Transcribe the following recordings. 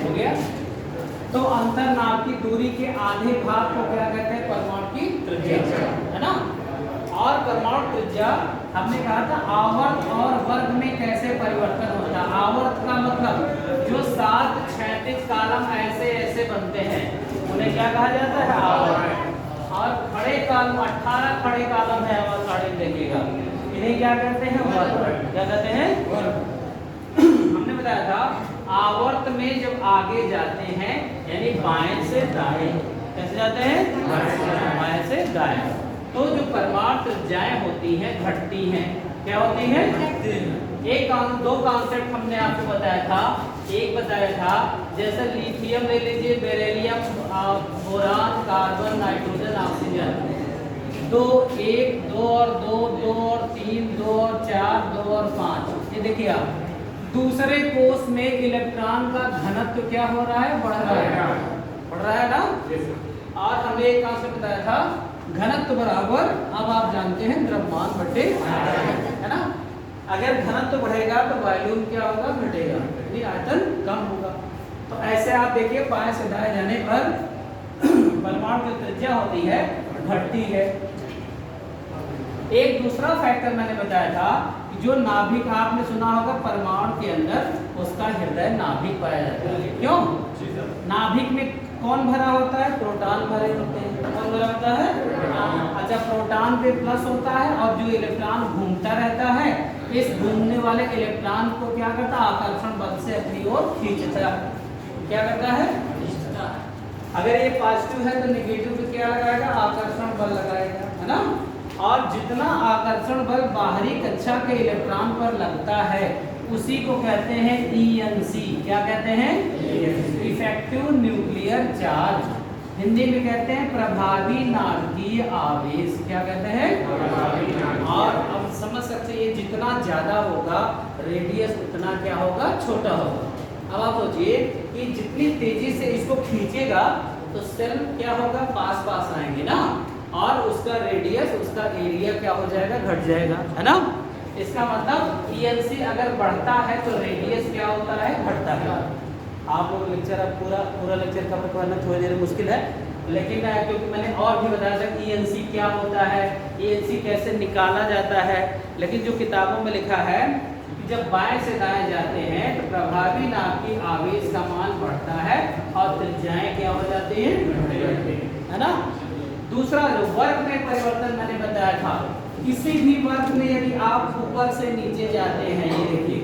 हो गया। तो अंतर्नाभ की दूरी के आधे भाग को क्या कहते हैं? परमाणु की त्रिज्या, है ना। और परमाणु त्रिज्या हमने कहा था आवर्त और वर्ग में कैसे परिवर्तन होता है। आवर्त का मतलब जो 7 क्षैतिज कॉलम ऐसे ऐसे बनते हैं उन्हें क्या कहा जाता है? आवर्त। और खड़े कॉलम 18 खड़े कॉलम है, और साढ़े देखिएगा, इन्हें क्या कहते हैं? वर्ग। क्या कहते हैं? वर्ग। हमने बताया था आवर्त में जब आगे जाते हैं यानी बाएं से दाएं, कैसे जाते हैं? बाएं से दाएं। तो जो परमाणु त्रिज्याएं होती हैं घटती हैं। क्या होती हैं? दो कॉन्सेप्ट हमने आपको बताया था। एक बताया था जैसे लिथियम ले लीजिए, beryllium, boron, carbon, nitrogen, oxygen. 2 1 2 और 2 2 और 3 2 और 4 2 और 5। ये देखिए आप दूसरे कोष में इलेक्ट्रॉन का घनत्व क्या हो रहा है? बढ़ रहा है, बढ़ रहा है ना। और हमने एक कॉन्सेप्ट बताया था घनत्व बराबर, अब आप जानते हैं, द्रव्यमान बटे, है ना। अगर घनत्व बढ़ेगा तो वॉल्यूम क्या होगा? घटेगा, यानी आयतन कम होगा। तो ऐसे आप देखिए बाएं से दाएं जाने पर परमाणु की त्रिज्या होती है घटती है। एक दूसरा फैक्टर मैंने बताया था कि जो नाभिक आपने सुना होगा परमाणु के अंदर, उसका हृदय नाभिक पाया जाता है। क्यों? नाभिक में कौन भरा होता है? प्रोटॉन भरे होते हैं। कौन भरा होता है? अच्छा, प्रोटॉन पे प्लस होता है और जो इलेक्ट्रॉन घूमता रहता है, इस घूमने वाले इलेक्ट्रॉन को क्या करता है? आकर्षण बल से अपनी ओर खींचता है। क्या करता है? खींचता है। अगर ये पॉजिटिव है तो नेगेटिव पे क्या लगाएगा? आकर्षण बल लगाएगा, है ना। और जितना आकर्षण बल बाहरी कक्षा के इलेक्ट्रॉन पर लगता है उसी को कहते हैं ENC। क्या कहते हैं? Effective nuclear charge. हिंदी में कहते हैं प्रभावी नाभिकीय आवेश। क्या कहते हैं? और अब समझ सकते हैं ये जितना ज्यादा होगा रेडियस उतना क्या होगा? छोटा होगा। अब आप सोचिए कि जितनी तेजी से इसको खींचेगा तो सेल क्या होगा? पास पास आएंगे ना, और उसका रेडियस, उसका एरिया क्या हो जाएगा? घट जाएगा, है ना। इसका मतलब ENC अगर बढ़ता है तो रेडियस क्या होता है? घटता है। आप लोग लेक्चर अब पूरा लेक्चर कवर करना थोड़ी देर मुश्किल है, लेकिन क्योंकि मैंने और भी बताया था ENC क्या होता है, ENC कैसे निकाला जाता है। लेकिन जो किताबों में लिखा है कि जब बाएं से दाएं जाते हैं तो प्रभावी नाभिकीय आवेश का मान बढ़ता है और त्रिज्याएं क्या हो जाती हैं? है ना। दूसरा जो वर्ग में परिवर्तन मैंने बताया था, किसी भी वर्ग में यदि आप ऊपर से नीचे जाते हैं, ये देखिए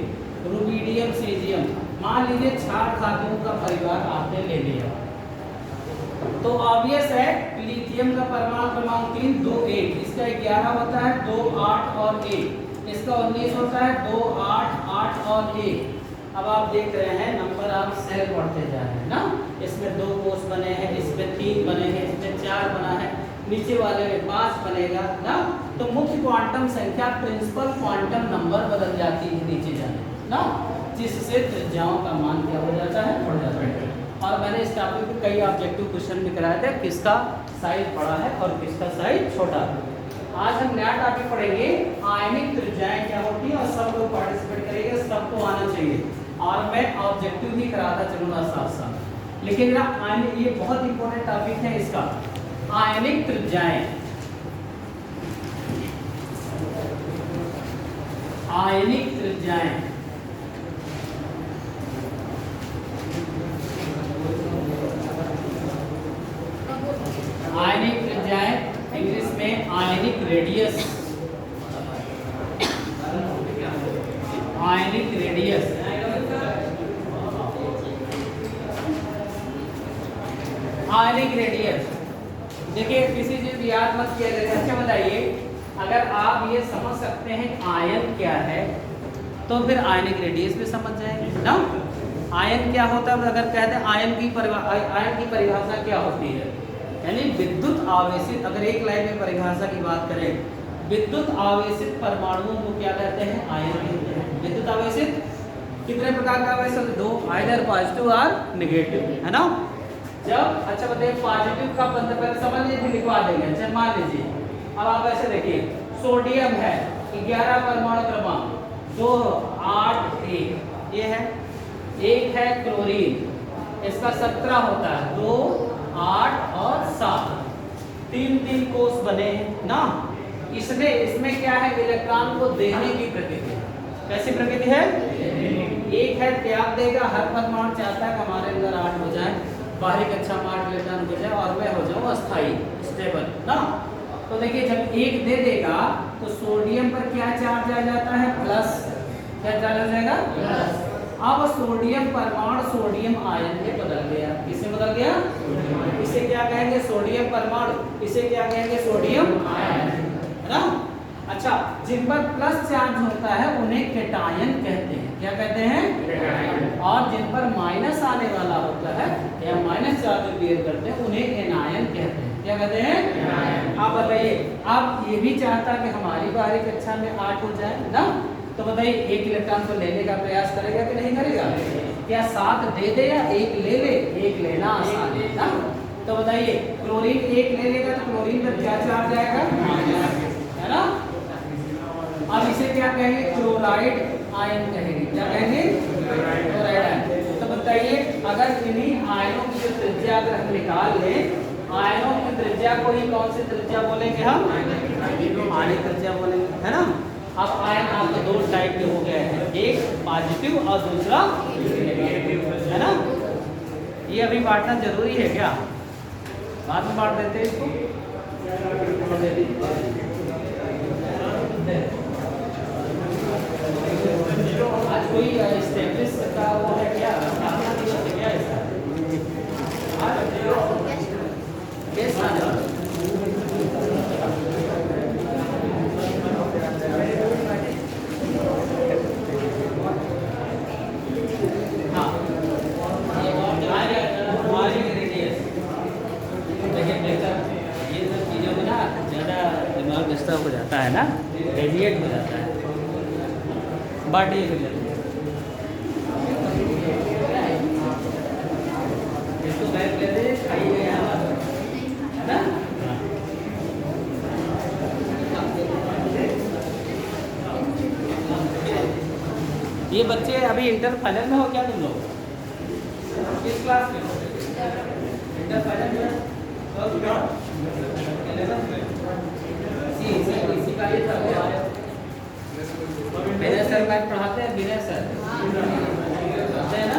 रुबिडियम, सीजियम, मान लीजिए क्षार धातुओं का परिवार आपने ले लिया, तो ऑब्वियस है लिथियम का परमाणु क्रमांक 3 2 8, इसका 11 होता है 2 8 और 1, इसका 19 होता है 2 8 8 और 1। अब आप देख रहे हैं नंबर आप सेल बढ़ते जा रहे हैं ना। इसमें 2 कोष बने हैं, इसमें 3 बने हैं, इसमें 4 बना है, नीचे वाले में 5 बनेगा ना। तो मुख्य क्वांटम संख्या प्रिंसिपल क्वांटम नंबर बदल जाती है नीचे जाने ना, जिससे त्रिज्याओं का मान क्या हो जाता है? बढ़ जाता है। और मैंने इस टॉपिक में कई ऑब्जेक्टिव क्वेश्चन भी कराए थे, किसका साइज बड़ा है और किसका साइज छोटा है। आज हम नया टॉपिक पढ़ेंगे आयनिक त्रिज्याएं क्या होती है, और सब लोग पार्टिसिपेट करेंगे, सबको आना चाहिए। और मैं ऑब्जेक्टिव भी कराता चलूंगा साथ साथ। लेकिन ना ये बहुत इंपॉर्टेंट टॉपिक है इसका, आयनिक त्रिज्याएं। आयनिक त्रिज्याएं आयनिक त्रिज्याएं इंग्लिश में ionic radius, ionic radius, ionic radius. देखिए किसी चीज याद मत किया जाए। अच्छा बताइए, अगर आप ये समझ सकते हैं आयन क्या है तो फिर आयनिक रेडियस भी समझ जाएंगे ना। आयन क्या होता है? अगर कहते हैं आयन की परिभाषा क्या होती है, यानी विद्युत आवेशित, अगर एक लाइन में परिभाषा की बात करें, विद्युत आवेशित परमाणुओं को क्या कहते हैं? आयन कहते हैं। विद्युत आवेशित कितने प्रकार का आवेश? 2, आइदर पॉजिटिव और नेगेटिव, है ना। जब अच्छा बताइए पॉजिटिव का मतलब पहले समझ लीजिए, लिखवा देंगे। अच्छा मान लीजिए, अब आप ऐसे देखिए, सोडियम है 11 परमाणु क्रमांक 2 8 1, ये है। एक है क्लोरीन इसका 17 होता है, 2, 8 और 7, 3 कोष बने हैं ना। इसमें क्या है, इलेक्ट्रॉन को देने की प्रकृति है। कैसी प्रकृति है? एक है त्याग देगा, हर परमाणु चाहता है कि हमारे अंदर 8 हो जाए, बाहरी कक्षा में 8 इलेक्ट्रॉन हो जाए और मैं हो जाऊं अस्थाई, स्टेबल ना। तो देखिए जब एक दे देगा तो सोडियम पर क्या चार्ज आ जाता है, प्लस। क्या चार्ज आ जाएगा, प्लस। अब सोडियम परमाणु सोडियम आयन में बदल गया। किसमें बदल गया? इसे क्या कहेंगे, सोडियम परमाणु। इसे क्या कहेंगे, सोडियम आयन, है ना। अच्छा, जिन पर प्लस चार्ज होता है उन्हें कैटायन कहते हैं। क्या कहते हैं? और जिन पर माइनस आने वाला होता है या माइनस चार्ज बिहेव करते हैं उन्हें एनायन कहते हैं। क्या कहते हैं? आप बताइए, आप ये भी चाहता कि हमारी बाहरी कक्षा में 8 हो जाए ना, तो बताइए एक इलेक्ट्रॉन को लेने का प्रयास करेगा कि नहीं करेगा? क्या 7 दे दे या 1 ले ले? 1 लेना आसान है ना। तो बताइए क्लोरीन 1 ले लेगा तो क्लोरीन पर क्या चार्ज आएगा, है ना। अब इसे क्या कहेंगे, क्लोराइड आयन कहेंगे। क्या कहेंगे? Chloride ion. तो बताइए अगर इन्हीं आयनों की जो त्रिज्या अगर हम निकाल लें, आयनों की त्रिज्या को ही कौन सी त्रिज्या बोलेंगे हम? आयनिक त्रिज्या बोलेंगे, है ना। अब आयन आपको 2 टाइप के हो गए हैं, एक पॉजिटिव और दूसरा नेगेटिव, है ना। ये अभी बांटना जरूरी है क्या? बाद में बांट देते हैं इसको। आज कोई एस्टेब्लिश का वो है क्या, स्थापना दिवस है क्या इसका? डिस्टर्ब हो जाता है ना, रेडिएट हो जाता है। बाटी हो जाती है इसको बैठ लेते खाइए यहाँ, है ना। ये बच्चे अभी इंटर फाइनल में हो क्या तुम लोग? किस क्लास में? इंटर फाइनल में? इसी का ये था विनय सर मैथ पढ़ाते हैं, विनय सर पढ़ाते हैं ना।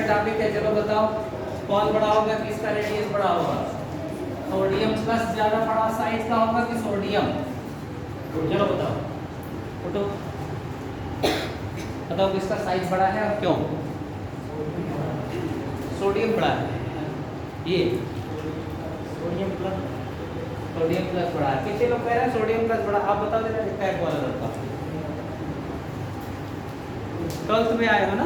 टॉपिक है, चलो बताओ कौन बड़ा होगा, किसका रेडियस बड़ा होगा? सोडियम प्लस ज्यादा बड़ा साइज का होगा कि सोडियम? चलो बताओ, उठो बताओ किसका साइज बड़ा है और क्यों? सोडियम बड़ा है। ये सोडियम प्लस बड़ा है। कितने लोग कह रहे हैं सोडियम प्लस बड़ा? आप बताओ जरा, टैग वाला लड़का 12th में आए हो ना,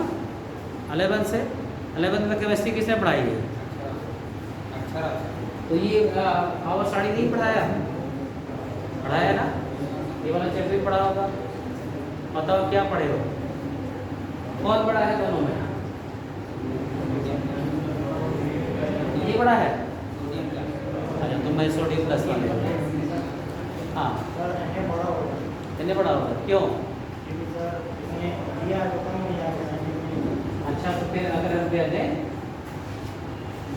11th में केमिस्ट्री किसने पढ़ाई है? तो ये आवर साड़ी नहीं पढ़ाया ना, ये वाला चैप्टर भी पढ़ा होगा। बताओ क्या पढ़े हो, कौन बड़ा है दोनों में? ये बड़ा है। अच्छा तो मैं सोडियम प्लस वाले, हाँ इतने बड़ा होगा, क्यों? अच्छा तो फिर अगर हम कह दें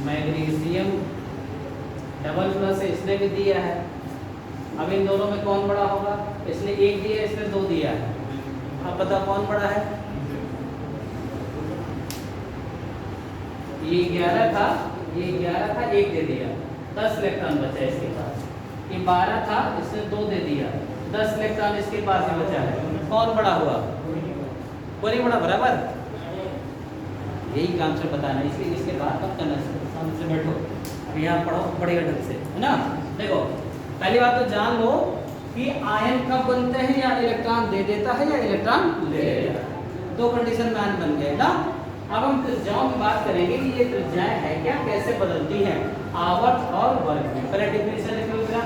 मैग्नीशियम डबल प्लस इसने भी दिया है, अब इन दोनों में कौन बड़ा होगा? इसने 1 दिया, इसने 2 दिया है। अब बताओ कौन बड़ा है? ये 11 था, 1 दे दिया, 10 इलेक्ट्रॉन बचा इसके पास। ये 12 था, इसने 2 दे दिया, 10 इलेक्ट्रॉन इसके पास ही बचा है। कौन बड़ा हुआ? कोई बड़ा, बराबर। यही काम से बताना, इसलिए इसके बाद कब करना हमसे बैठो, अब यहाँ पढ़ो बढ़िया ढंग से, है ना। देखो पहली बात तो जान लो कि आयन कब बनते हैं, या इलेक्ट्रॉन दे देता है या इलेक्ट्रॉन ले लेता है। 2 कंडीशन में आयन बन गए ना। अब हम त्रिज्याओं की बात करेंगे कि ये त्रिज्याएं है क्या, कैसे कैसे बदलती हैं आवर्त और वर्ग में। पहले डेफिनेशन लिख लो जरा।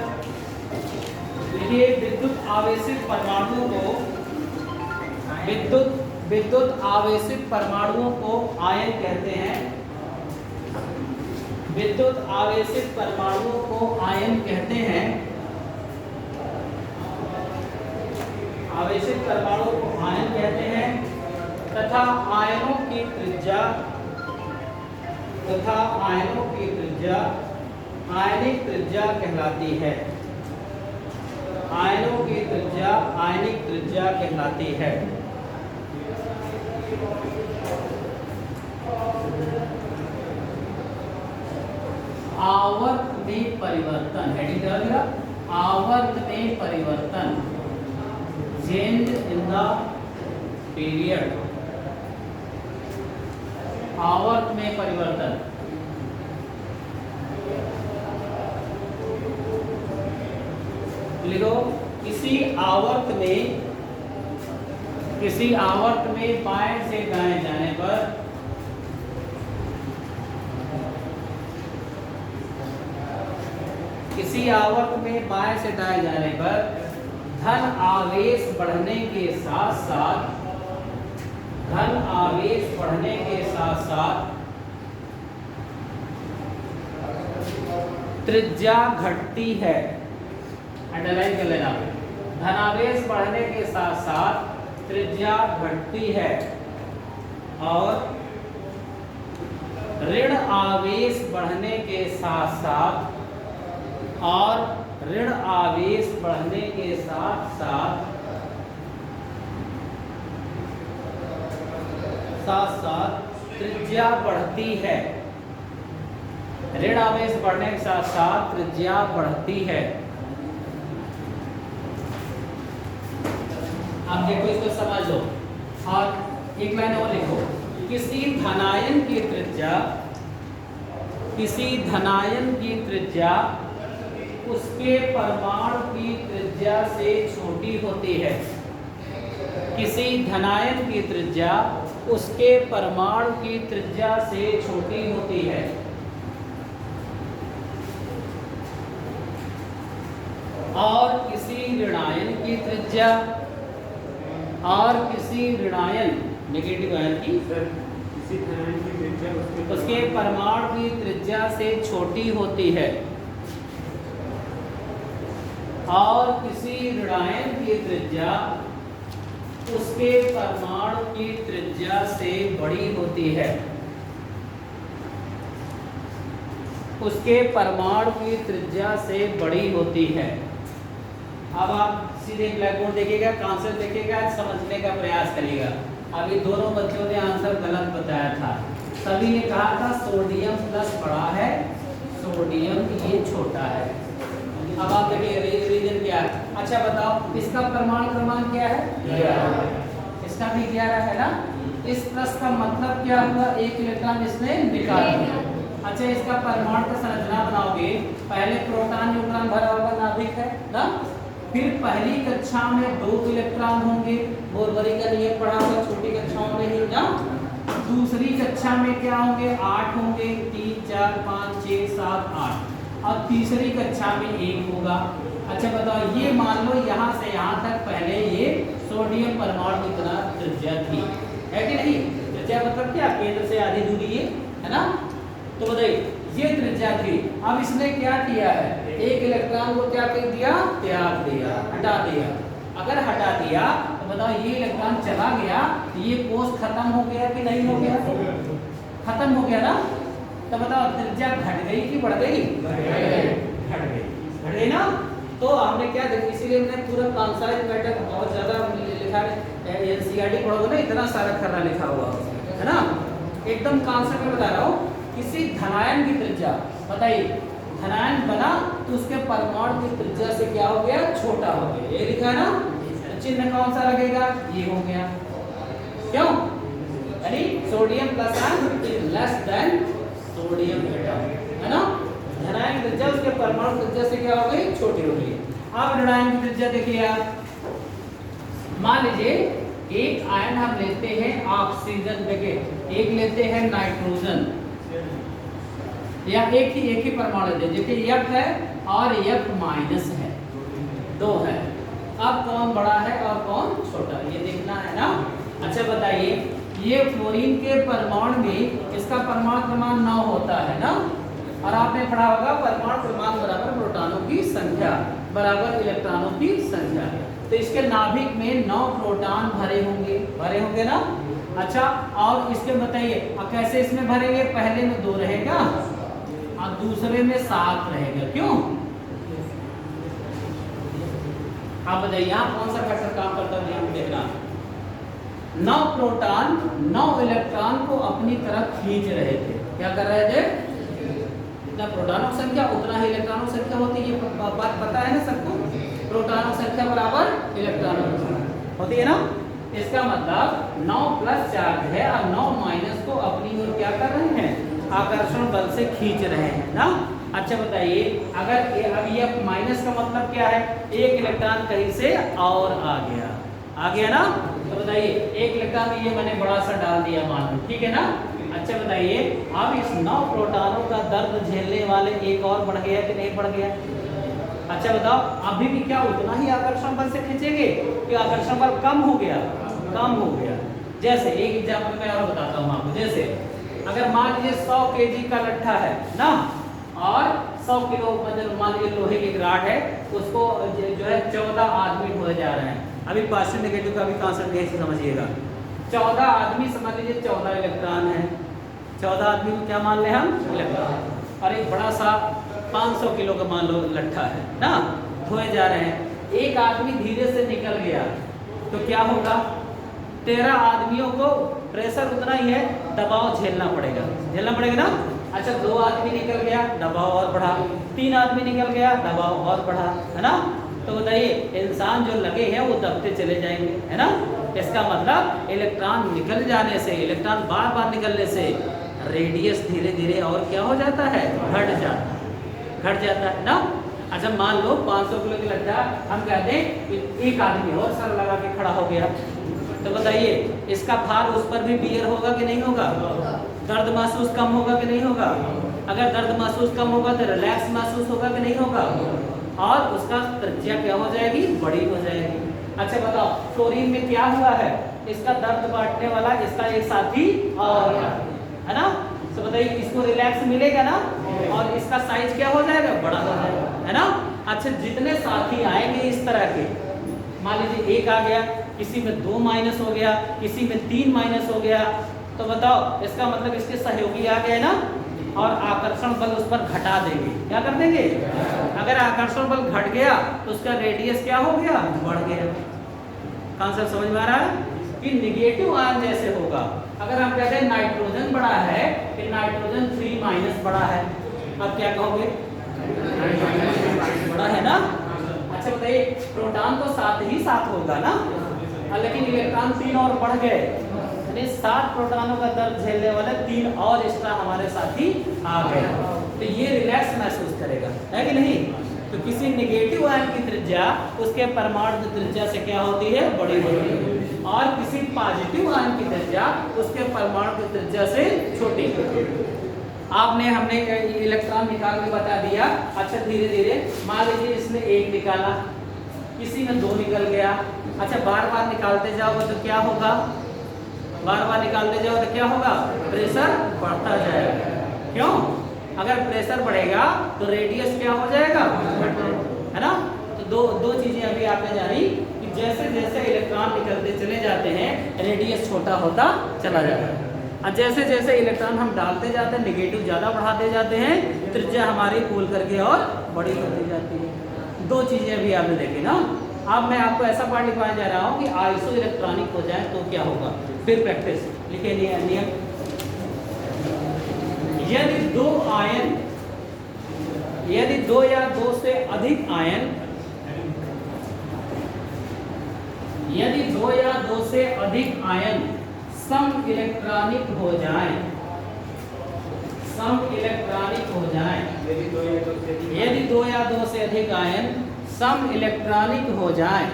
देखिए विद्युत आवेशित परमाणुओं को विद्युत आवेशित परमाणुओं को आयन कहते हैं। विद्युत आवेशित परमाणुओं को आयन कहते हैं। आवेशित परमाणुओं को आयन कहते हैं तथा आयनों की त्रिज्या आयनिक त्रिज्या कहलाती है। आयनों की त्रिज्या आयनिक त्रिज्या कहलाती है। आवर्त में परिवर्तन, हेडिंग क्या होगा? आवर्त में परिवर्तन, चेंज इन द पीरियड। आवर्त में परिवर्तन, लिखो किसी आवर्त में बाएं से दाएं जाने पर किसी आवर्त में बाएं से दाएं जाने पर धन आवेश बढ़ने के साथ साथ त्रिज्या घटती है। अंडरलाइन कर लेना। धनावेश बढ़ने के साथ साथ त्रिज्या घटती है और ऋण आवेश बढ़ने के साथ साथ त्रिज्या बढ़ती है। ऋण आवेश बढ़ने के साथ साथ त्रिज्या बढ़ती है। आप देखो इसको समझो और एक लाइन और लिखो। किसी धनायन की त्रिज्या उसके परमाणु की त्रिज्या से छोटी होती है। किसी धनायन की त्रिज्या उसके परमाणु की त्रिज्या से छोटी होती है। और किसी ऋणायन की त्रिज्या नेगेटिव आयन की उसके परमाणु की त्रिज्या से छोटी होती है। और किसी ऋणायन की त्रिज्या उसके परमाणु की त्रिज्या से बड़ी होती है। उसके परमाणु की त्रिज्या से बड़ी होती है। अब आप सीधे ब्लैक बोर्ड देखिएगा, कॉन्सेप्ट देखिएगा, समझने का प्रयास करिएगा। अभी दोनों बच्चों ने आंसर गलत बताया था। सभी ने कहा था सोडियम प्लस बड़ा है, सोडियम ये छोटा है। अब आप देखिए रीजन क्या है। अच्छा बताओ इसका परमाणु क्रमांक क्या है? 11। इसका भी 11 है ना। इस प्लस का मतलब क्या हुआ? एक इलेक्ट्रॉन इसने निकाल दिया। अच्छा इसका परमाणु का संरचना बनाओगे, पहले प्रोटॉन न्यूट्रॉन भरा हुआ नाभिक है ना। फिर पहली कक्षा में 2 इलेक्ट्रॉन होंगे, बोरबरी का नियम पढ़ा हुआ छोटी कक्षाओं में ही ना। दूसरी कक्षा में क्या होंगे? 8 होंगे, 3 4 5 6 7 8। और तीसरी कक्षा में 1 होगा। अच्छा बताओ ये मान लो यहाँ से यहाँ तक पहले ये सोडियम परमाणु की तरह त्रिज्या थी, है कि नहीं? त्रिज्या मतलब क्या? केंद्र से आधी दूरी है ना। तो बताइए ये त्रिज्या थी। अब इसने क्या किया है? एक इलेक्ट्रॉन को क्या कर दिया? त्याग दिया, हटा दिया। अगर हटा दिया तो बताओ ये इलेक्ट्रॉन चला गया तो ये कोष खत्म हो गया कि नहीं हो गया? खत्म हो गया ना। तो बताओ त्रिज्या घट गई कि बढ़ गई? घट गई ना। तो हमने क्या देखा, इसीलिए मैंने पूरा कॉन्सेप्ट मैटर बहुत ज्यादा लिखा है। एनसीईआरटी पढ़ोगे ना, इतना सारा खर्रा लिखा हुआ है ना। एकदम कॉन्सेप्ट में बता रहा हूँ। किसी धनायन की त्रिज्या, बताइए धनायन बना तो उसके परमाणु की त्रिज्या से क्या हो गया? छोटा हो गया। ये लिखा है ना। चिन्ह कौन सा लगेगा? ये हो गया। क्यों? यानी sodium plus is less than sodium atom, है ना। धनायन की त्रिज्या उसके परमाणु त्रिज्या से क्या हो गई? छोटी हो गई। अब ऋणायन की त्रिज्या देखिए आप, मान लीजिए एक आयन हम लेते हैं ऑक्सीजन, देखिए एक लेते हैं नाइट्रोजन, या एक ही परमाणु दे, देखिए F है और F माइनस है, 2 है। अब कौन बड़ा है और कौन छोटा, ये देखना है ना। अच्छा बताइए, ये फ्लोरीन के परमाणु में इसका परमाणु क्रमांक 9 होता है ना, और आपने पढ़ा होगा परमाणु क्रमांक बराबर प्रोटॉनों की संख्या बराबर इलेक्ट्रॉनों की संख्या। तो इसके नाभिक में 9 प्रोटॉन भरे होंगे ना। अच्छा, और इसके बताइए कैसे इसमें भरेंगे, पहले में 2 रहेगा और दूसरे में 7 रहेगा, क्यों? आप बताइए यहाँ कौन सा फैक्टर काम करता है, यहाँ देखना। 9 प्रोटॉन 9 इलेक्ट्रॉन को अपनी तरफ खींच रहे थे, क्या कर रहे थे? जितना प्रोटॉनों की संख्या उतना ही इलेक्ट्रॉनों की संख्या होती है, ये बात पता है ना सबको। प्रोटॉनों की संख्या बराबर इलेक्ट्रॉनों की संख्या होती है ना। इसका मतलब 9 प्लस चार्ज है और 9 माइनस को अपनी ओर क्या कर रहे हैं, आकर्षण बल से खींच रहे हैं ना। अच्छा बताइए, अगर अब ये माइनस का मतलब क्या है, एक इलेक्ट्रॉन कहीं से और आ गया ना। तो बताइए एक इलेक्ट्रॉन ये मैंने बड़ा सा डाल दिया मान लो, ठीक है ना। अच्छा बताइए, अब इस 9 प्रोटॉनों का दर्द झेलने वाले एक और बढ़ गया कि नहीं बढ़ गया? अच्छा बताओ, अभी भी क्या उतना ही आकर्षण बल से खींचेंगे कि आकर्षण बल कम हो गया? जैसे एक एग्जाम्पल मैं और बताता हूँ आपको। जैसे अगर मान लीजिए 100 केजी का लट्ठा है ना, और 100 किलो मतलब मान लीजिए लोहे की राड है, उसको जो है 14 आदमी ढोए जा रहे हैं। अभी पॉजिटिव नेगेटिव का भी कॉन्सेप्ट कैसे समझिएगा। 14 आदमी समझ लीजिए 14 इलेक्ट्रॉन है, 14 आदमी को क्या मान ले हम, इलेक्ट्रॉन। और एक बड़ा सा 500 किलो का मान लो लट्ठा है ना, धोए जा रहे हैं। एक आदमी धीरे से निकल गया तो क्या होगा, 13 आदमियों को प्रेशर उतना ही है, दबाव झेलना पड़ेगा ना। अच्छा 2 आदमी निकल गया, दबाव और बढ़ा, 3 आदमी निकल गया, दबाव और बढ़ा, है ना। तो बताइए इंसान जो लगे हैं वो दबते चले जाएंगे, है ना। इसका मतलब इलेक्ट्रॉन निकल जाने से, इलेक्ट्रॉन बार बार निकलने से रेडियस धीरे धीरे और क्या हो जाता है, घट जाता है ना। अच्छा मान लो 500 किलो की लट्ठा, हम कहते हैं एक आदमी और सर लगा के खड़ा हो गया, तो बताइए इसका भार उस पर भी बियर होगा कि नहीं होगा? दर्द महसूस कम होगा कि नहीं होगा? अगर दर्द महसूस कम होगा तो रिलैक्स महसूस होगा कि नहीं होगा? और उसका त्रिज्या क्या हो जाएगी, बड़ी हो जाएगी। अच्छा बताओ फ्लोरीन में क्या हुआ है, इसका दर्द बांटने वाला इसका एक साथी और है ना। तो बताइए इसको रिलैक्स मिलेगा ना, और इसका साइज क्या हो जाएगा, बड़ा हो जाएगा, है ना। अच्छा जितने साथी आएंगे इस तरह के, मान लीजिए एक आ गया, किसी में 2 माइनस हो गया, किसी में 3 माइनस हो गया, तो बताओ इसका मतलब इसके सहयोगी आ गए ना, और आकर्षण बल उस पर घटा देंगे, क्या कर देंगे? अगर आकर्षण बल घट गया तो उसका रेडियस क्या हो गया, बढ़ गया। कॉन्सेप्ट समझ में आ रहा है कि निगेटिव आयन जैसे होगा। अगर हम कहते हैं नाइट्रोजन बड़ा है, फिर नाइट्रोजन 3 माइनस बड़ा है, अब क्या कहोगे, बड़ा है ना। अच्छा बताइए प्रोटॉन तो 7 ही 7 होगा ना, लेकिन इलेक्ट्रॉन 3 और बढ़ गए, 7 प्रोटॉनों का दर्द झेलने वाले 3 और एक्स्ट्रा हमारे साथ ही आ गए, तो ये रिलैक्स महसूस करेगा, है कि नहीं। तो किसी नेगेटिव आयन की त्रिज्या उसके परमाणु की त्रिज्या से क्या होती है, बड़ी होती है, और किसी पॉजिटिव आयन की त्रिज्या उसके परमाणु की त्रिज्या से छोटी होती है। हमने इलेक्ट्रॉन निकाल के बता दिया। अच्छा धीरे धीरे मान लीजिए इसमें 1 निकाला, किसी में 2 निकल गया। अच्छा बार बार निकालते जाओगे तो क्या होगा, प्रेशर बढ़ता जाएगा। क्यों? अगर प्रेशर बढ़ेगा तो रेडियस क्या हो जाएगा, है ना। तो दो चीजें अभी आपने जानी कि जैसे जैसे इलेक्ट्रॉन निकलते चले जाते हैं रेडियस छोटा होता चला जाता है, और जैसे जैसे इलेक्ट्रॉन हम डालते जाते हैं निगेटिव ज़्यादा बढ़ाते जाते हैं, त्रिज्या हमारी फूल करके और बड़ी होती जाती है। 2 चीज़ें अभी आपने देखी ना। अब मैं आपको ऐसा पार्ट लिखवाने जा रहा हूँ कि आइसो इलेक्ट्रॉनिक हो जाए तो क्या होगा, फिर प्रैक्टिस लिखे नियम। यदि 2 या 2 से अधिक आयन, यदि 2 या 2 से अधिक आयन सम इलेक्ट्रॉनिक हो जाएं, यदि 2 या 2 से अधिक आयन सम इलेक्ट्रॉनिक हो जाएं,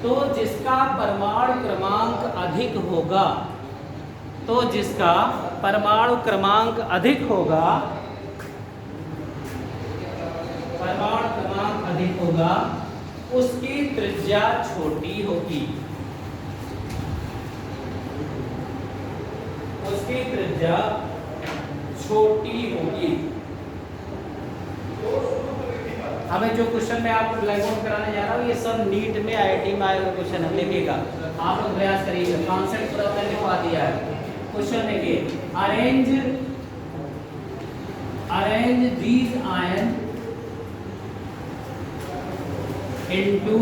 तो जिसका परमाणु क्रमांक अधिक होगा तो जिसका परमाणु क्रमांक अधिक होगा, परमाणु क्रमांक अधिक होगा, उसकी त्रिज्या छोटी होगी, उसकी त्रिज्या छोटी होगी। हमें जो क्वेश्चन मैं आपको ब्लैक बोर्ड कराने जा रहा हूँ, ये सब नीट में आईआईटी में आएगा क्वेश्चन है, देखिएगा आप लोग प्रयास करिएगा। कॉन्सेप्ट पूरा मैंने लिखवा दिया है। क्वेश्चन देखिए, arrange these ion into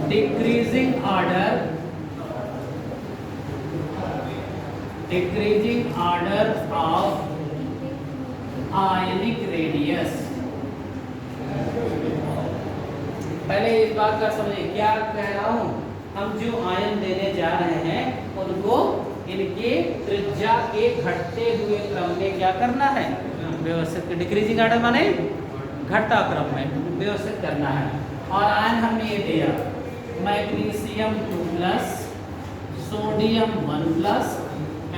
decreasing order of ionic radius. पहले इस बात का समझिए, क्या कह रहा हूं, हम जो आयन देने जा रहे हैं उनको इनके त्रिज्या के घटते हुए क्रम में क्या करना है, व्यवस्थित। डिक्रीजिंग ऑर्डर माने घटता क्रम में व्यवस्थित करना है। और आयन हमने ये दिया, मैग्नीशियम 2+, सोडियम 1+,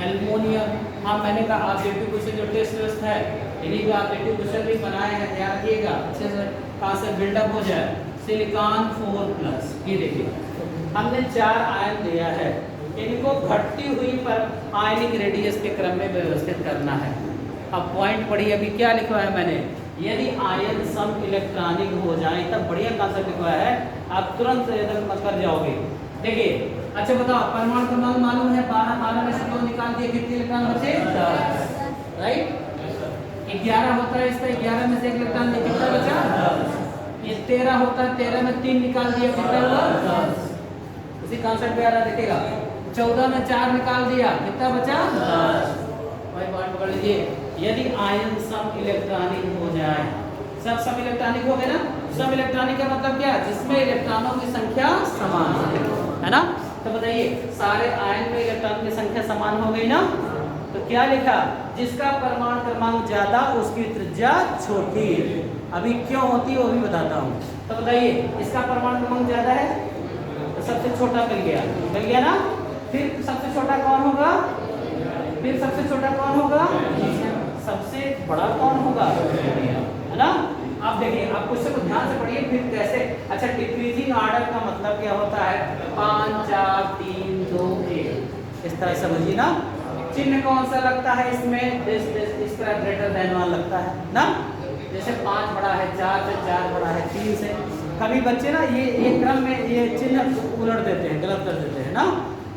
एल्युमिनियम। हाँ, मैंने कहा ऑब्जेक्टिव क्वेश्चन जो टेस्ट व्यवस्था है, इन्हीं का ऑब्जेक्टिव क्वेश्चन भी बनाए हैं, ध्यान रखिएगा अच्छे से, कहाँ से बिल्डअप हो जाए। सिलिकॉन 4+, ये देखिए हमने 4 आयन दिया है, इनको घटती हुई पर आयनिक रेडियस के क्रम में व्यवस्थित करना है। अब पॉइंट पढ़िए, अभी क्या लिखा है मैंने, यदि आयन सम इलेक्ट्रॉनिक हो जाए, तब बढ़िया कॉन्सेप्ट लिखा है, आप तुरंत एकदम कर जाओगे। देखिए, अच्छा बताओ, परमाणु क्रमांक मालूम है, 12 में से 2 निकाल दिए, कितने इलेक्ट्रॉन बचे, 10, राइट। 11 होता है इसका, 11 में से 1 इलेक्ट्रॉन कितना बचा, 10। ये 13 होता है, 13 में 3 निकाल दिया, कितना हुआ, 10। उसी कॉन्सेप्ट पे आ रहा, देखिएगा। 14 में 4 निकाल दिया, कितना बचा, 10। वही बात पकड़ लीजिए, यदि आयन सम इलेक्ट्रॉनिक हो जाए, सब सम इलेक्ट्रॉनिक हो गए ना। सम इलेक्ट्रॉनिक का मतलब क्या, जिसमें इलेक्ट्रॉनों की संख्या समान है ना। तो बताइए, सारे आयन में इलेक्ट्रॉन की संख्या समान हो गई ना, तो क्या लिखा, जिसका परमाणु क्रमांक ज्यादा उसकी त्रिज्या छोटी है। अभी क्यों होती है वो भी बताता हूँ। तो बताइए, इसका परमाणु क्रमांक ज्यादा है तो सबसे छोटा मिल गया ना। फिर सबसे छोटा कौन होगा, फिर सबसे छोटा कौन होगा, सबसे बड़ा कौन होगा, है ना। आप देखिए, आप क्वेश्चन को ध्यान से पढ़िए, फिर कैसे। अच्छा, डिक्रीजिंग ऑर्डर का मतलब क्या होता है, 5 4 3 2 1, इस तरह समझिए ना। चिन्ह कौन सा लगता है इसमें, इस तरह ग्रेटर देन 1 लगता है ना। जैसे 5 बड़ा है, 4 से 4 बड़ा है, 3 से। कभी बच्चे ना ये क्रम में ये चिन्ह उलट देते हैं, गलत कर देते हैं ना।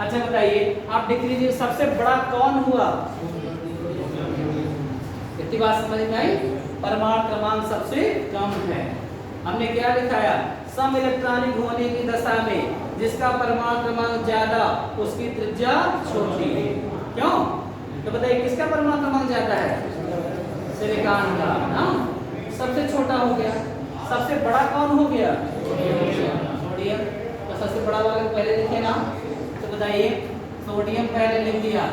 अच्छा बताइए, आप डिक्रीजिंग सबसे बड़ा कौन हुआ, इतनी बात समझ में आई। परमाणु क्रमांक सबसे कम है। हमने क्या लिखाया, सम इलेक्ट्रॉनिक होने की दशा में जिसका परमाणु क्रमांक ज्यादा उसकी त्रिज्या छोटी है। क्यों, तो बताइए किसका परमाणु क्रमांक ज्यादा है, सिलिकॉन का ना, सबसे छोटा हो गया। सबसे बड़ा कौन हो गया, सोडियम। तो सबसे बड़ा वाला पहले लिखे ना, तो बताइए, सोडियम पहले लिख दिया,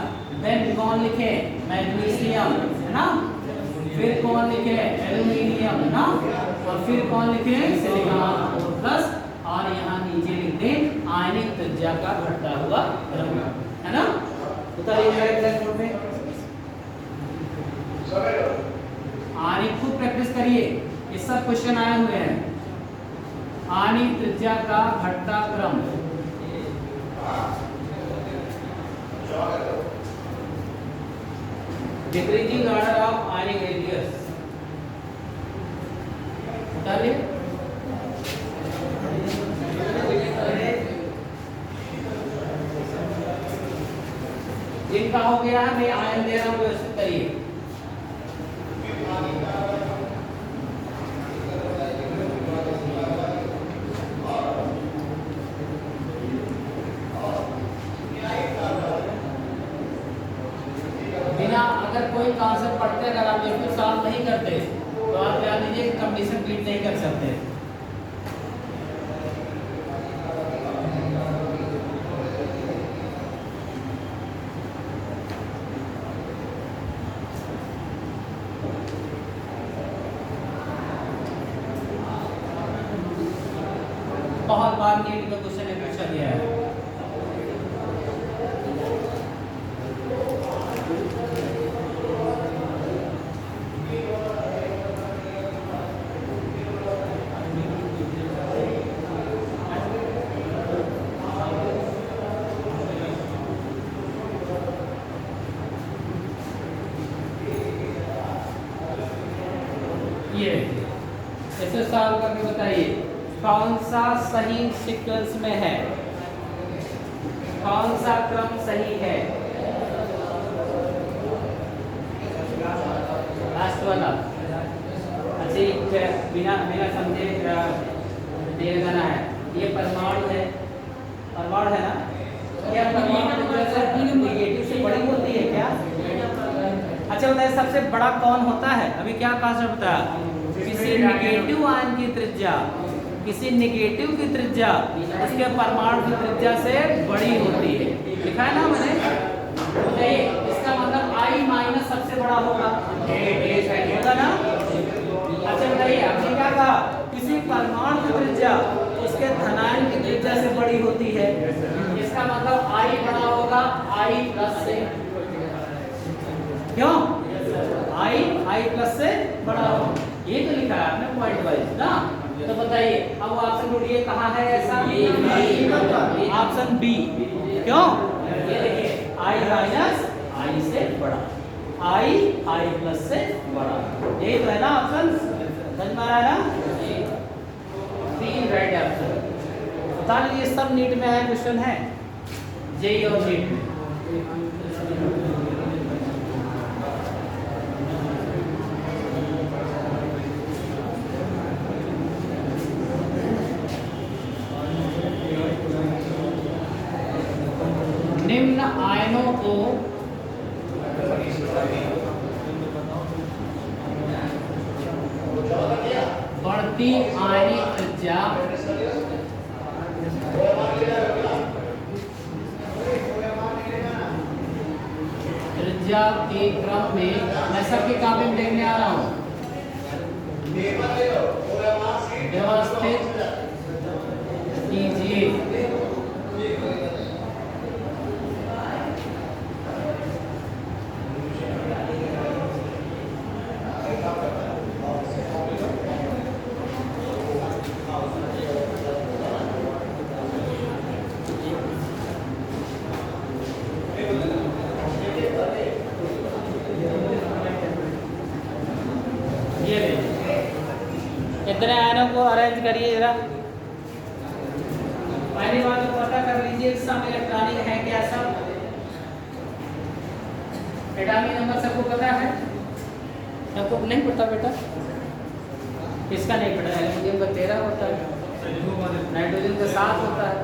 देन कौन लिखे, मैग्नीशियम, है ना। फिर कौन लिखे, एल्युमिनियम, ना। और फिर कौन लिखे, सिलिकॉन 4+, और यहाँ नीचे लिख दें आयनिक त्रिज्या का घटता हुआ क्रम, है ना। बताइए ब्लैक बोर्ड पे, आयनिक खूब प्रैक्टिस करिए, ये सब क्वेश्चन आए हुए हैं। आयनिक त्रिज्या का घटता क्रम, decreasing order of ionic radius, बताइए। जिनका हो गया है, मैं आयन दे रहा हूं, व्यवस्थित करिए। अगर कोई कॉन्सेप्ट पढ़ते अगर आप बिल्कुल सॉल्व नहीं करते तो आप ध्यान दीजिए कि कंडीशन बीट नहीं कर सकते। बहुत बार नीट का क्वेश्चन पूछा गया है। ये इसे सॉल्व करके बताइए कौन सा सही सीक्वेंस में है, कौन सा क्रम सही है। लास्ट वाला। अच्छा बिना बिना समझे दिया जाना है। ये परमाणु है, परमाणु है ना, क्या परमाणु नेगेटिव से बड़ी होती है क्या? अच्छा बताइए सबसे बड़ा कौन होता है? अभी क्या कॉन्सेप्ट बताया? किसी नेगेटिव आयन की त्रिज्या, किसी नेगेटिव की त्रिज्या उसके परमाणु की त्रिज्या से बड़ी होती है। लिखा है ना मैंने? इसका मतलब I माइनस सबसे बड़ा होगा ना। अच्छा बताइए आपने क्या कहा? किसी परमाणु की त्रिज्या उसके धनायन की त्रिज्या से बड़ी होती है। इसका मतलब I बड़ा होगा I प्लस से। क्यों? I प्लस से बड़ा होगा, ये तो लिखा है आपने पॉइंट वाइज ना। तो बताइए अब ऑप्शन ढूंढिए कहाँ है ऐसा? Option B. क्यों? ये देखिए I माइनस I से बड़ा, I प्लस से बड़ा, यही तो है ना ऑप्शन। समझ में आ रहा है ना? 3 राइट ऑप्शन। बता लीजिए सब नीट में है, क्वेश्चन है जेई और नीट में। निम्न आयनों को बढ़ती आयनिक त्रिज्या के क्रम में, मैं सबकी कॉपी में देखने आ रहा हूँ, व्यवस्थित कीजिए। इतने आयनों को अरेंज करिए जरा। पहली बात तो पता कर लीजिए सम इलेक्ट्रॉनिक है क्या सब। एटॉमिक नंबर सबको पता है? सबको नहीं पता बेटा? किसका नहीं पता? एल्यूमिनियम का 13 होता है, नाइट्रोजन का 7 होता है,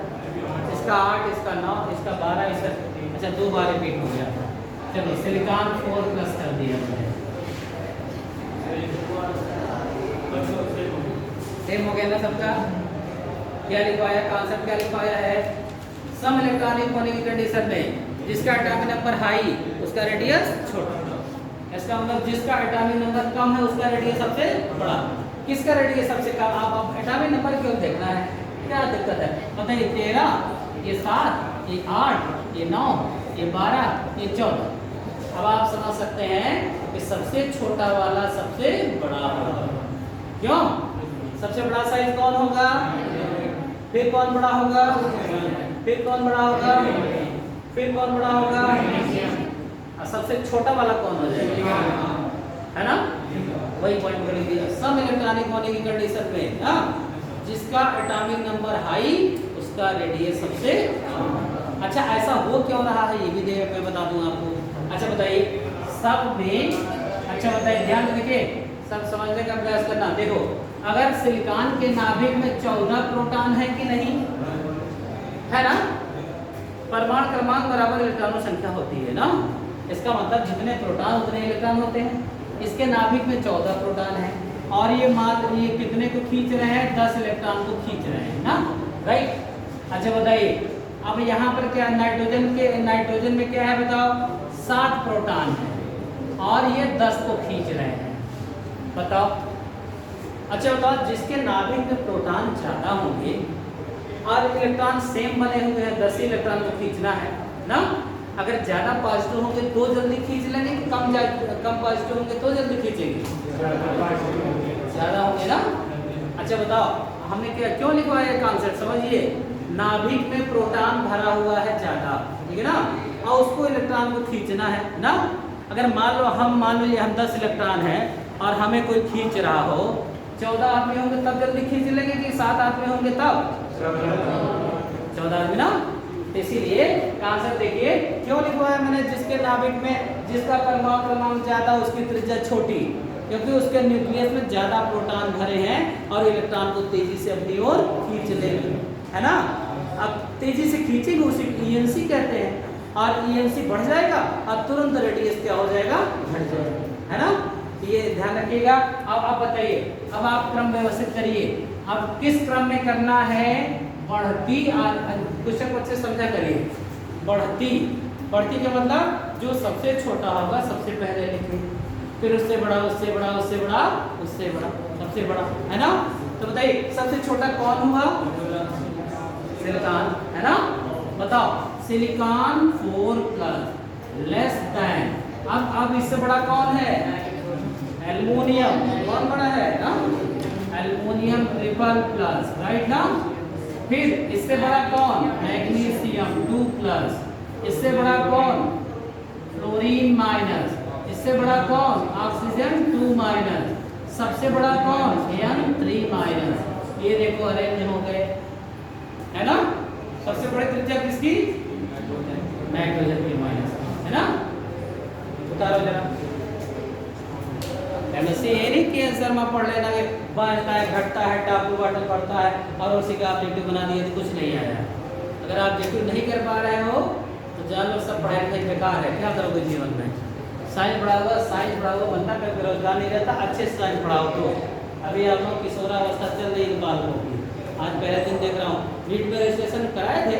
इसका 8, इसका 9, इसका 12, इसका अच्छा 2 बार रिपीट हो गया। चलो सिलिकॉन 4 प्लस कर दिया मैंने, सेम हो गया ना सबका। क्या लिखवाया? कॉन्सेप्ट क्या लिखवाया है? सम इलेक्ट्रॉनिक होने की कंडीशन में जिसका एटॉमिक नंबर हाई उसका रेडियस छोटा। इसका मतलब जिसका एटॉमिक नंबर कम है उसका रेडियस सबसे बड़ा। किसका रेडियस सबसे कम? आप एटॉमिक नंबर क्यों देखना है, क्या दिक्कत है? बताइए 13, ये 7, ये 8, ये 9, ये 12, ये 14। अब आप समझ सकते हैं कि सबसे छोटा वाला सबसे बड़ा होगा। क्यों? सबसे बड़ा साइज कौन होगा? फिर कौन बड़ा होगा? फिर कौन बड़ा होगा? फिर कौन बड़ा होगा? और सबसे छोटा वाला कौन हो जाएगा? है ना? वही पॉइंट कर लीजिए। सब इलेक्ट्रॉनिक होने की कंडीशन में ना जिसका एटॉमिक नंबर हाई उसका रेडियस सबसे। अच्छा ऐसा हो क्यों रहा है ये भी मैं बता दूं आपको। अच्छा बताइए सब में, अच्छा बताइए ध्यान रखिए, सब समझने का प्रयास करना। देखो अगर सिलिकॉन के नाभिक में 14 प्रोटॉन है कि नहीं है ना, परमाणु क्रमांक बराबर इलेक्ट्रॉनों संख्या होती है ना। इसका मतलब जितने प्रोटॉन उतने इलेक्ट्रॉन होते हैं। इसके नाभिक में 14 प्रोटॉन है और ये मान ये कितने को खींच रहे हैं? 10 इलेक्ट्रॉन को खींच रहे हैं ना, राइट। अच्छा बताइए अब यहाँ पर क्या नाइट्रोजन में क्या है बताओ? 7 प्रोटॉन है और ये 10 को खींच रहे हैं, बताओ। अच्छा बताओ जिसके नाभिक में प्रोटॉन ज्यादा होंगे और इलेक्ट्रॉन सेम बने हुए हैं, 10 इलेक्ट्रॉन को खींचना है ना। अगर ज्यादा पॉजिटिव होंगे तो जल्दी खींच लेंगे, कम पॉजिटिव होंगे तो जल्दी खींचेंगे? ज्यादा होंगे ना। अच्छा बताओ हमने क्या क्यों लिखवाया कॉन्सेप्ट समझिए। नाभिक में प्रोटॉन भरा हुआ है ज्यादा, ठीक है ना, और उसको इलेक्ट्रॉन को खींचना है ना। अगर मान लो हम 10 इलेक्ट्रॉन है और हमें कोई खींच रहा हो, 14 आदमी होंगे तब जल्दी खींच लेंगे कि 7 आदमी होंगे तब? 14 आदमी ना। तो इसीलिए आंसर देखिए क्यों लिखवाया मैंने, जिसके नाभिक में जिसका परमाणु क्रमांक ज्यादा उसकी त्रिज्या छोटी, क्योंकि उसके न्यूक्लियस में ज्यादा प्रोटॉन भरे हैं और इलेक्ट्रॉन को तेजी से अपनी ओर खींच लेंगे, है ना। अब तेजी से खींचेंगे उसे ईएनसी कहते हैं, और ईएनसी बढ़ जाएगा और तुरंत रेडियस क्या हो जाएगा, घट जाएगा, है ना। ये ध्यान रखिएगा। अब आप बताइए, अब आप क्रम व्यवस्थित करिए। अब किस क्रम में करना है? बढ़ती, क्वेश्चन को अच्छे समझा करिए। बढ़ती, बढ़ती का मतलब जो सबसे छोटा होगा सबसे पहले लिखें, फिर उससे बड़ा, उससे बड़ा, उससे बड़ा, उससे बड़ा, सबसे बड़ा, है ना। तो बताइए सबसे छोटा कौन हुआ? सिलिकॉन, है ना। बताओ सिलिकॉन 4+ लेस देन, अब इससे बड़ा कौन है? एल्युमिनियम, कौन बड़ा है ना? एल्युमिनियम 3+, राइट ना। फिर इससे बड़ा कौन? मैग्नीशियम 2+, इससे बड़ा कौन? फ्लोरीन -, इससे बड़ा कौन? ऑक्सीजन 2-, सबसे बड़ा कौन? N3-। ये देखो अरेंज हो गए, है ना। सबसे बड़ी त्रिज्या किसकी? नाइट्रोजन की माइनस, है ना। उतारो जरा। केमिस्ट्री ये नहीं कि आंसर में पढ़ लेना कि बढ़ता है, घटता है, टापू वाटर पड़ता है और उसी का ऑब्जेक्टिव बना दिया तो कुछ नहीं आया। अगर आप ऑब्जेक्टिव नहीं कर पा रहे हो तो जान लो सब पढ़ाई लिखाई बेकार है, क्या करोगे जीवन में। साइंस पढ़ा हुआ बंदा का बेरोजगार नहीं रहता, अच्छे से साइंस पढ़ाओ। तो अभी आप लोग किशोरावस्था चल रही है बालकों की, आज पहले दिन देख रहा हूँ नीट में रजिस्ट्रेशन कराए थे,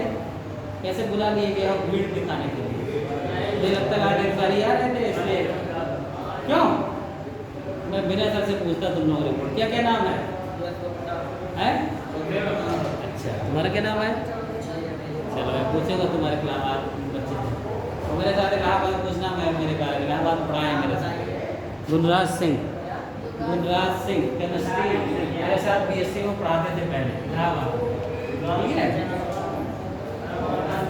कैसे बुला लिए गए हो भीड़ दिखाने के लिए। मुझे लगता है अधिकारी आ रहे थे इसलिए, क्यों मैं बिना सर से पूछता तुम लोग रिपोर्ट क्या क्या नाम है? अच्छा तुम्हारा क्या नाम है? चलो मैं पूछूंगा तुम्हारे क्लास बच्चे तो मेरे साथ इलाहाबाद पूछना, मैं मेरे इलाहाबाद पढ़ाए मेरे साथ गुणराज सिंह केमिस्ट्री मेरे साथ बीएससी में पढ़ाते थे पहले इलाहाबाद, ठीक है।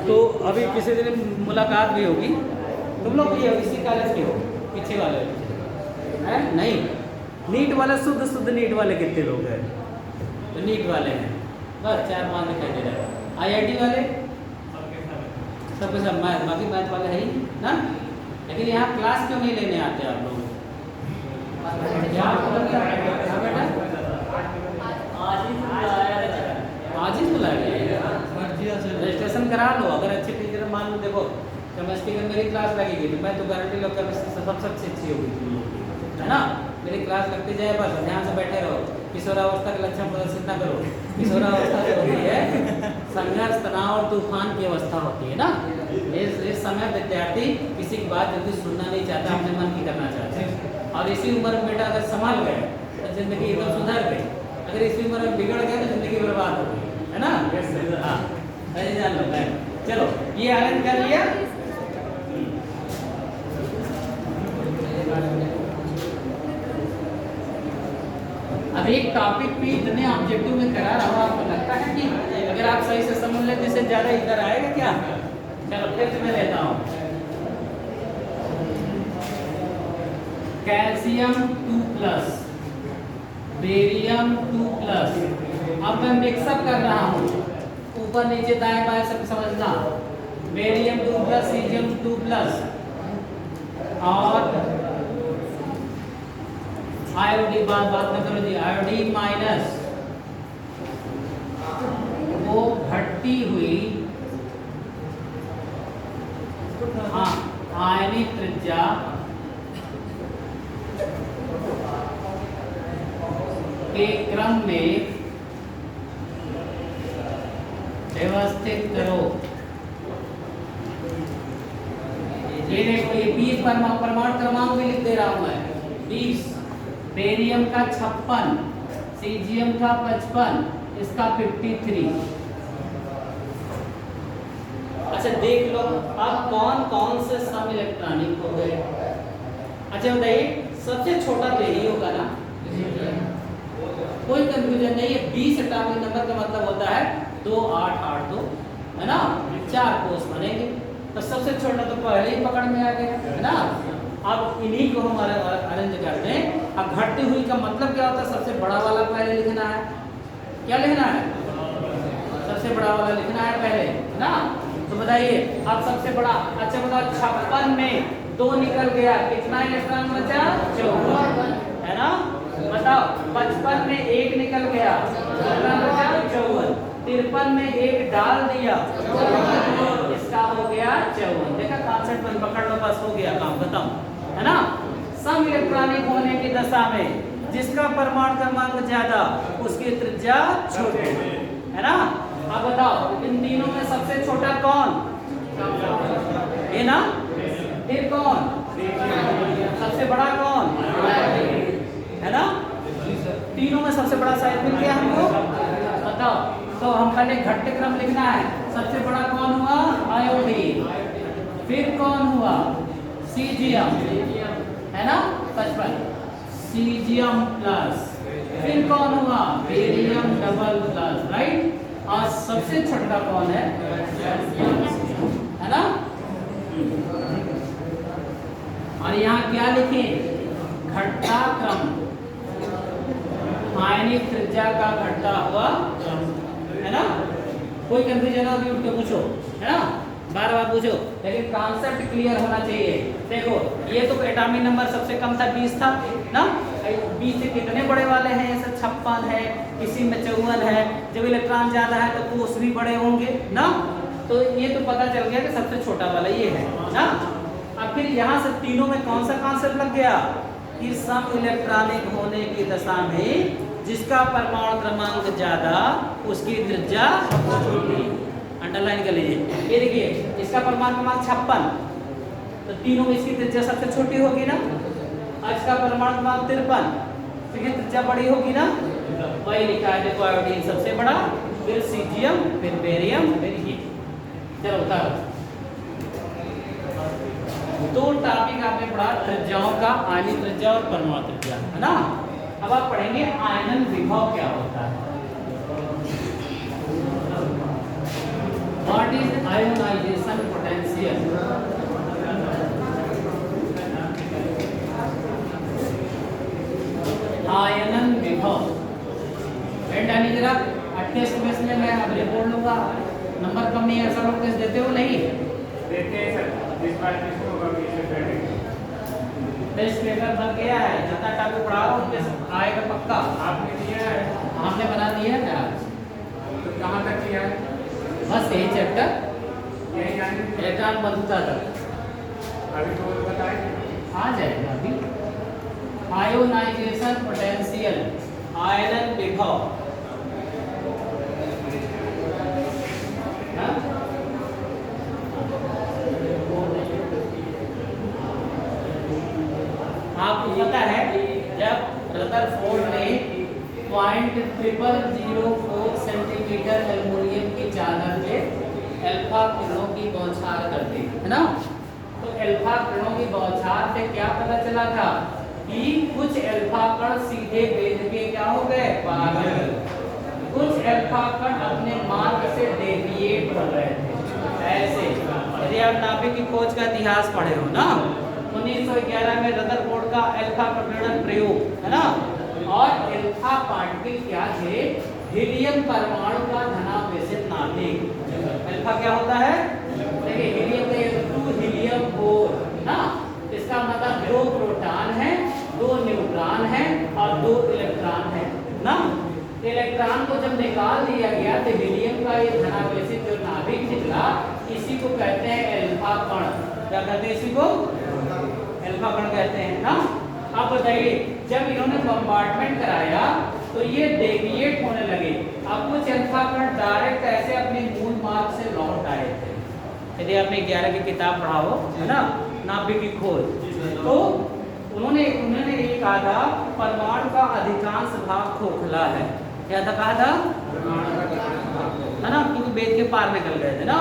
तो अभी किसी दिन मुलाकात भी होगी। तुम लोग भी इसी कॉलेज के हो, पीछे वाले हैं? नहीं, नीट वाले शुद्ध नीट वाले कितने लोग हैं? तो नीट वाले हैं बस 4-5 दिखाई दे रहे हैं। आईआईटी वाले सबके सब मैथ वाले है ही ना। लेकिन यहाँ क्लास क्यों नहीं लेने आते आप लोग? आज ही बुलाया, रजिस्ट्रेशन करा लो। अगर अच्छे टीचर मान लो, देखो केमिस्ट्री में मेरी क्लास लगेगी तो मैं तो गारंटी लो केमिस्ट्री सबसे अच्छी होगी, है ना। मेरी क्लास लगती जाए, बस ध्यान से बैठे रहो। किशोरावस्था के लक्षण प्रदर्शित ना करो। किशोरावस्था जो होती है संघर्ष, तनाव और तूफान की अवस्था होती है ना। इस समय विद्यार्थी किसी की बात जल्दी सुनना नहीं चाहता, अपने मन की करना चाहता है। और इसी उम्र में बेटा अगर संभाल गए तो जिंदगी एकदम सुधर गई, अगर इसी उम्र में बिगड़ गए तो जिंदगी बर्बाद हो गई, है ना। हाँ ऐसे जान लो। चलो ये आयरन कर लिया। अब एक टॉपिक भी इतने ऑब्जेक्टिव में करा रहा हूँ, आपको लगता है कि अगर आप सही से समझ लेते इससे ज़्यादा इधर आएगा क्या? चलो फिर मैं लेता हूँ कैल्शियम 2+, बेरियम 2+। अब मैं मिक्सअप कर रहा हूँ, ऊपर नीचे दाएं बाएं सब समझना। बेरियम 2+, सीजियम 2+, और आयोडीन, बात न करो जी, आयोडीन माइनस वो घटती हुई आयनिक त्रिज्या के क्रम में व्यवस्थित करो। ये देखो ये 20 परमाणु क्रमांक भी लिख दे रहा हूं मैं। 20, बेरियम का 56, सीजियम का 55, इसका 53। अच्छा देख लो अब कौन कौन से सम इलेक्ट्रॉनिक हो गए। अच्छा बताइए सबसे छोटा तो यही होगा ना, कोई कंफ्यूजन नहीं है। 20 एटॉमिक नंबर का मतलब होता है 2, 8, 8, 2, है ना। 4 कोष बनेंगे तो सबसे छोटा तो पहले ही पकड़ में आ गया, है ना। अब इन्हीं को हम अरेंज करते हैं अब घटती हुई का मतलब क्या होता है? सबसे बड़ा वाला पहले लिखना है। क्या लिखना है? सबसे बड़ा वाला लिखना है पहले, है ना? तो बताइए अब सबसे बड़ा, अच्छा बताओ 56 में 2 निकल गया, कितना इलेक्ट्रॉन बचा? 54, है ना? बताओ 55 में 1 निकल गया, कितना बचा? 54। 53 में 1 डाल दिया, इसका हो गया 54। देखा कॉन्सेप्ट में पकड़ लो, बस हो गया काम खत्म, है ना? सम इलेक्ट्रॉनिक होने की दशा में जिसका परमाणु क्रमांक ज्यादा उसकी त्रिज्या छोटी, है ना? अब बताओ इन तीनों में सबसे छोटा कौन? ये ना? फिर कौन? सबसे बड़ा कौन? है ना? तीनों में सबसे बड़ा शायद मिल गया हमको। बताओ तो हम पहले घटते क्रम लिखना है। सबसे बड़ा कौन हुआ? आयोडीन। फिर कौन हुआ? सीजियम, है ना? 55 सीजियम प्लस। फिर कौन हुआ? Barium double plus, right? और सबसे छोटा कौन है? है ना? और यहाँ क्या लिखें? घटता क्रम, आयनिक त्रिज्या का घटता हुआ क्रम, है ना? कोई कंफ्यूजन हो भी उठ के पूछो, है ना? बार बार पूछो, लेकिन कॉन्सेप्ट क्लियर होना चाहिए। देखो ये तो एटॉमिक नंबर सबसे कम था 20 था ना? 20 से कितने बड़े वाले हैं? ऐसे 56 है, किसी में 54 है। जब इलेक्ट्रॉन ज्यादा है तो कोष भी बड़े होंगे ना? तो ये तो पता चल गया कि सबसे छोटा वाला ये है ना? अब फिर यहाँ से तीनों में कौन सा कॉन्सेप्ट लग गया कि सम इलेक्ट्रॉनिक होने की दशा में जिसका परमाणु क्रमांक ज्यादा उसकी त्रिज्या छोटी। अंडरलाइन कर लीजिए। ये देखिए इसका परमाणु क्रमांक 56, तो तीनों में इसकी त्रिज्या सबसे छोटी होगी ना? इसका परमाणु क्रमांक 53, तो ये त्रिज्या बड़ी होगी ना? वही लिखा है देखो, आयोडीन सबसे बड़ा, फिर सीजियम, फिर बेरियम, फिर ये। चलो उतारो। दो टॉपिक आपने पढ़ा त्रिज्याओं का, आयनिक त्रिज्या और परमाणु त्रिज्या, है ना? अब आप पढ़ेंगे आयनन विभव क्या होता है। What is ionization potential? आयनन विभव एंड जरा टेस्ट बेस में मैं अब रिपोर्ट लूंगा, नंबर कम नहीं है। ऐसा लोग टेस्ट देते हो नहीं? देते हैं सर, इस बार टेस्ट होगा टेस्ट पेपर बन गया है, जितना टॉपिक पढ़ा रहा हूँ टेस्ट आएगा पक्का। आपने दिया है? हमने बना दिया है ना। तो कहाँ तक किया है? बस यही चैप्टर यही जाने इलेक्ट्रॉन बंधुता तक अभी तो बताए आ जाएगा अभी। आयोनाइजेशन पोटेंशियल, आयनन विभव, आपको पता है जब रदरफोर्ड ने 0.0004 सेंटीमीटर एल्युमिनियम की चादर पे अल्फा किरणों की बौछार कर दी, है ना? तो अल्फा किरणों की बौछार से क्या पता चला था कि कुछ अल्फा कण सीधे वेध के क्या हो गए? पागल। कुछ अल्फा कण अपने मार्ग से डेविएट कर रहे थे ऐसे। यदि आप नाभिक की खोज का इतिहास पढ़े हो ना, 1911 में रदरफोर्ड का अल्फा प्रकीर्णन प्रयोग, है ना? और अल्फा पार्टिकल क्या थे? हीलियम परमाणु का धनावेशित नाभिक। अल्फा क्या होता है? देखिए हीलियम का 2 हीलियम 4 ना, इसका मतलब 2 प्रोटॉन है, 2 न्यूट्रॉन है और 2 इलेक्ट्रॉन है ना? इलेक्ट्रॉन को जब निकाल दिया गया तो हीलियम का ये धनावेशित जो नाभिक निकला, इसी को कहते हैं अल्फा कण। क्या कहते हैं इसी को? अल्फा कण कहते हैं ना। आप बताइए जब इन्होंने बम्बार्डमेंट कराया तो ये डेविएट होने लगे। अब कुछ अल्फा कण डायरेक्ट ऐसे अपने मूल मार्ग से लौट आए थे। यदि आपने 11 की किताब पढ़ा हो, है ना, नाभिक की खोज, तो उन्होंने ये कहा था परमाणु का अधिकांश भाग खोखला है। क्या था कहा था? है ना, क्योंकि वेद के पार निकल गए थे ना।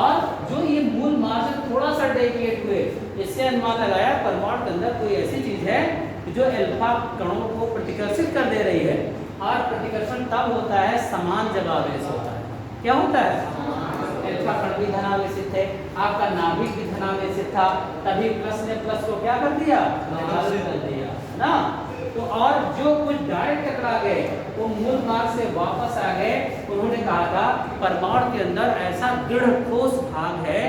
और जो ये मूल मार्ग से थोड़ा सा डेविएट हुए, इससे अनुमान लगाया परमाणु के अंदर कोई ऐसी चीज है जो अल्फा कणों को प्रतिकर्षित कर दे रही है। और प्रतिकर्षण तब होता है समान जगावेश होता है। क्या होता है? अल्फा कण भी धनावेशित है, आपका नाभिक भी धनावेशित था, तभी प्लस ने प्लस को क्या कर दिया? कर दिया ना। तो और जो कुछ डायरेक्ट टकरा गए वो मूल मार्ग से वापस आ गए। उन्होंने कहा था परमाणु के अंदर ऐसा दृढ़ ठोस भाग है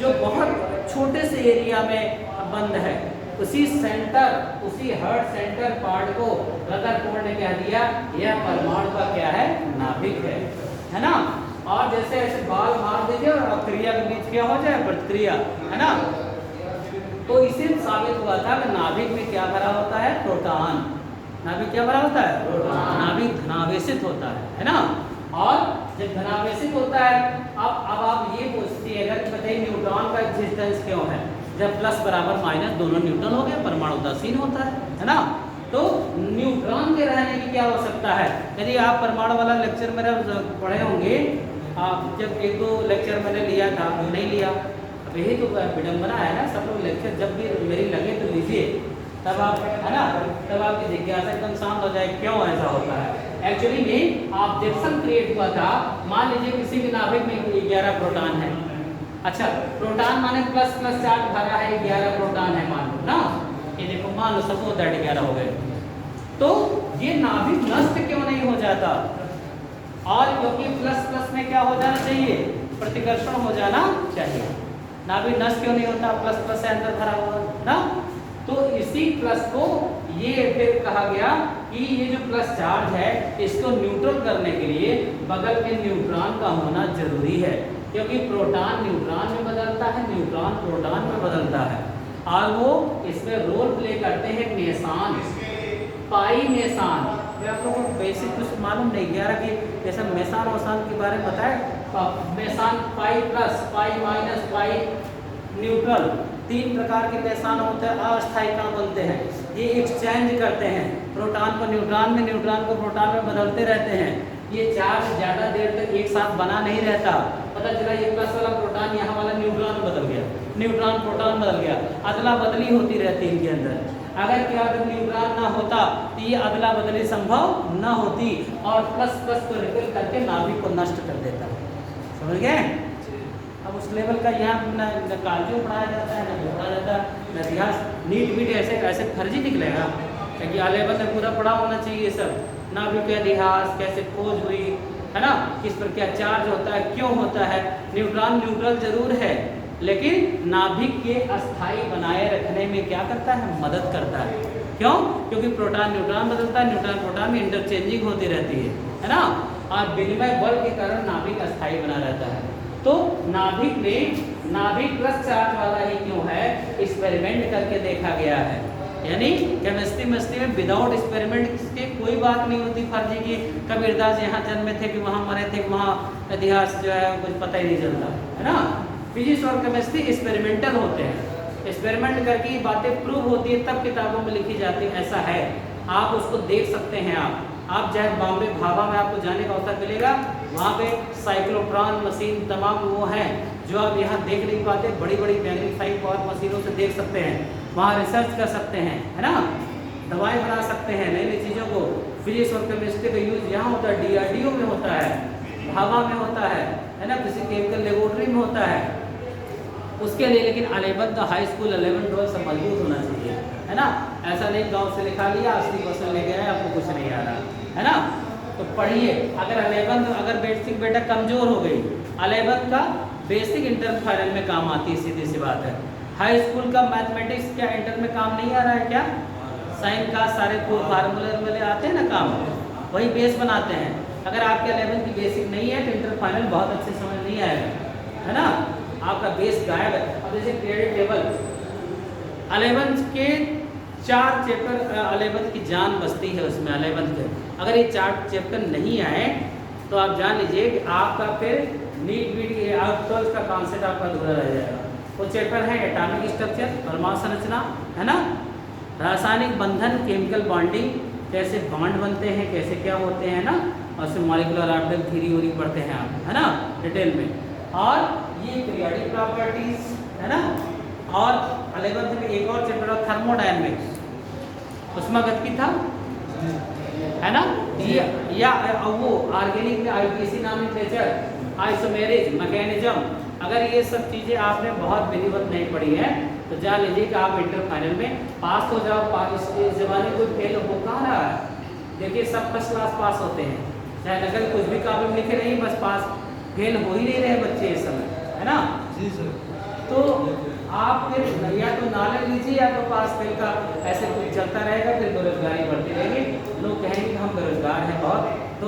जो बहुत छोटे से एरिया में बंद है। उसी सेंटर, उसी हार्ट सेंटर पार्ट को रदरफोर्ड ने कह दिया यह परमाणु का क्या है, नाभिक है ना। और जैसे ऐसे बाल मार दीजिए और क्रिया के बीच क्या हो जाए, प्रतिक्रिया, है ना। तो इसे साबित हुआ था कि नाभिक में क्या भरा होता है, प्रोटॉन। नाभिक क्या भरा होता है, प्रोटॉन। नाभिक धनावेशित होता है ना। और जब धनावेशित होता है, अब आप ये पूछती है अगर बताइए न्यूट्रॉन का एग्जिस्टेंस क्यों है, जब प्लस बराबर माइनस दोनों न्यूट्रॉन हो गए, परमाणु उदासीन होता है ना। तो न्यूट्रॉन के रहने की क्या आवश्यकता है। यदि आप परमाणु वाला लेक्चर मेरा पढ़े होंगे, आप जब एक दो लेक्चर मैंने लिया था, नहीं लिया, अब यही तो विडम्बना है ना। सब लोग लेक्चर जब भी मेरी लगे तो लीजिए, तब आप, है ना, तब आपकी जिज्ञासा एकदम शांत हो जाए क्यों ऐसा होता है। एक्चुअली में ऑब्जेक्शन क्रिएट हुआ था। मान लीजिए किसी भी नाभिक में 11 प्रोटॉन है। अच्छा, प्रोटॉन माने प्लस प्लस चार्ज भरा है, 11 प्रोटॉन है मान लो ना। ये देखो मान लो सपोज दैट 11 हो गए, तो ये नाभिक नष्ट क्यों नहीं हो जाता। और क्योंकि प्लस प्लस में क्या हो जाना चाहिए, प्रतिकर्षण हो जाना चाहिए। नाभिक नष्ट क्यों नहीं होता, प्लस प्लस से अंदर भरा हुआ ना। तो इसी प्लस को ये फिर कहा गया कि ये जो प्लस चार्ज है इसको न्यूट्रल करने के लिए बगल में न्यूट्रॉन का होना जरूरी है, क्योंकि प्रोटॉन न्यूट्रॉन में बदलता है, न्यूट्रॉन प्रोटॉन में बदलता है। और वो इसमें रोल प्ले करते हैं मेसान, पाई मेसान। आप लोगों को बेसिक कुछ मालूम नहीं, 11 की जैसे मेसान वसान के बारे में बताए। Meson pi plus, pi minus, pi neutral, 3 प्रकार के मेसान होते हैं, अस्थायी कण बनते हैं। ये एक्सचेंज करते हैं, प्रोटॉन को न्यूट्रॉन में, न्यूट्रॉन को प्रोटॉन में बदलते रहते हैं। ये चार्ज ज़्यादा देर तक एक साथ बना नहीं रहता। पता चला ये प्लस वाला प्रोटॉन यहाँ वाला न्यूट्रॉन में बदल गया, न्यूट्रॉन प्रोटॉन बदल गया, अदला बदली होती रहती है इनके अंदर। अगर क्या अगर न्यूट्रॉन ना होता तो ये अदला बदली संभव न होती और प्लस प्लस को रिपेल करके नाभिक को नष्ट कर देता। समझ गए। अब उस लेवल का यहाँ न कार्यों पढ़ाया जाता है, न पढ़ाया जाता है, न इतिहास। नीट बीट ऐसे ऐसे फर्जी निकलेगा, क्योंकि आ लेवल में पूरा पढ़ा होना चाहिए सब। नाभिक का इतिहास, कैसे खोज हुई, है ना, किस पर क्या चार्ज होता है, क्यों होता है। न्यूट्रॉन न्यूट्रल जरूर है, लेकिन नाभिक के अस्थाई बनाए रखने में क्या करता है, मदद करता है। क्यों, क्योंकि प्रोटॉन न्यूट्रॉन बदलता है, न्यूट्रॉन प्रोटॉन में इंटरचेंजिंग होती रहती है ना। और विनिमय बल के कारण नाभिक अस्थाई बना रहता है। तो नाभिक में नाभिक प्लस चार्ज वाला ही क्यों है, एक्सपेरिमेंट करके देखा गया है। यानी केमिस्ट्री में विदाउट एक्सपेरिमेंट के कोई बात नहीं होती फर्जी की कबीरदास यहाँ जन्मे थे कि वहाँ मरे थे, वहाँ इतिहास जो है कुछ पता ही नहीं चलता, है ना। फिजिक्स और केमिस्ट्री एक्सपेरिमेंटल होते हैं, एक्सपेरिमेंट करके बातें प्रूव होती है तब किताबों में लिखी जाती है, ऐसा है। आप उसको देख सकते हैं। आप चाहे बॉम्बे भाभा में आपको जाने का अवसर मिलेगा, वहाँ पे साइक्लोट्रॉन मशीन तमाम वो हैं जो आप यहाँ देख नहीं पाते, बड़ी बड़ी मैग्नीफाइंग पावर मशीनों से देख सकते हैं, वहाँ रिसर्च कर सकते हैं, है ना, दवाई बना सकते हैं, नई नई चीज़ों को। फिजिक्स और केमिस्ट्री का यूज यहाँ होता है, DRDO में होता है, भाभा में होता है ना, किसी केमिकल लेबोरेटरी में होता है। उसके लिए लेकिन 11th हाई स्कूल 11 12 से मजबूत होना चाहिए, है ना। ऐसा नहीं गांव से लिखा लिया 80% ले गया, आपको कुछ नहीं आ रहा, है ना। तो पढ़िए। अगर 11th अगर बेसिक बेटा कमज़ोर हो गई, 11th का बेसिक इंटर फाइनल में काम आती है, सीधी सी बात है। हाई स्कूल का मैथमेटिक्स क्या इंटर में काम नहीं आ रहा है क्या, साइन का सारे फार्मूले आते हैं ना काम, वही बेस बनाते हैं। अगर आपके 11th की बेसिक नहीं है तो इंटर फाइनल बहुत अच्छे समझ नहीं आएगा, है ना, आपका बेस गायब है। अब जैसे पीरियड टेबल 11th के 4 चैप्टर, 11th की जान बसती है उसमें 11th के। अगर ये 4 चैप्टर नहीं आए तो आप जान लीजिए कि आपका फिर नीट बीट 12th का कॉन्सेप्ट आपका अधूरा रह जाएगा। वो चैप्टर है एटॉमिक स्ट्रक्चर, परमाणु संरचना, है ना, रासायनिक बंधन, केमिकल बॉन्डिंग, कैसे बॉन्ड बनते हैं, कैसे क्या होते हैं ना, और उसमें मॉलिक्यूलर ऑर्बिटल थ्योरी वोरी पढ़ते हैं आप, है ना, डिटेल में। और ये पीरियोडिक प्रॉपर्टीज, है ना। और 11th में एक और चैप्टर थर्मोडायनेमिक्स, उष्मागतिकी था, है ना। ये या वो ऑर्गेनिक में IPC नाम लिटरेचर, आइसोमेरिज मैकेनिज्म, अगर ये सब चीज़ें आपने बहुत विधिवत नहीं पढ़ी है तो जान लीजिए कि आप इंटर फाइनल में पास हो जाओ। इस ज़माने में कोई फेल हो कहाँ रहा है? देखिए सब फर्स्ट क्लास पास होते हैं, चाहे नकल कुछ भी काबिल लिखे नहीं, बस पास। फेल हो ही नहीं रहे बच्चे इस समय, है ना? जी सर। तो आप फिर या तो नॉलेज लीजिए या तो पास फेल का ऐसे कुछ चलता रहेगा, फिर बेरोजगारी बढ़ती रहेगी। लोग कहेंगे कि हम बेरोजगार हैं बहुत, तो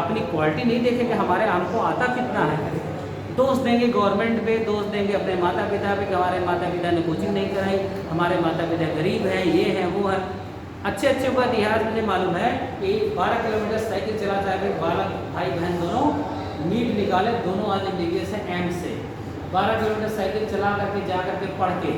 अपनी क्वालिटी नहीं देखेंगे हमारे हमको आता कितना है। दोष देंगे गवर्नमेंट पे, दोष देंगे अपने माता पिता पे कि हमारे माता पिता ने कोचिंग नहीं कराई, हमारे माता पिता गरीब हैं, ये हैं वो है। अच्छे अच्छे का इतिहास मुझे मालूम है कि 12 किलोमीटर साइकिल चलाता है बालक भाई बहन दोनों, नीट निकाले दोनों आज MBBS है एम से। 12 किलोमीटर साइकिल चला करके जा करके पढ़ के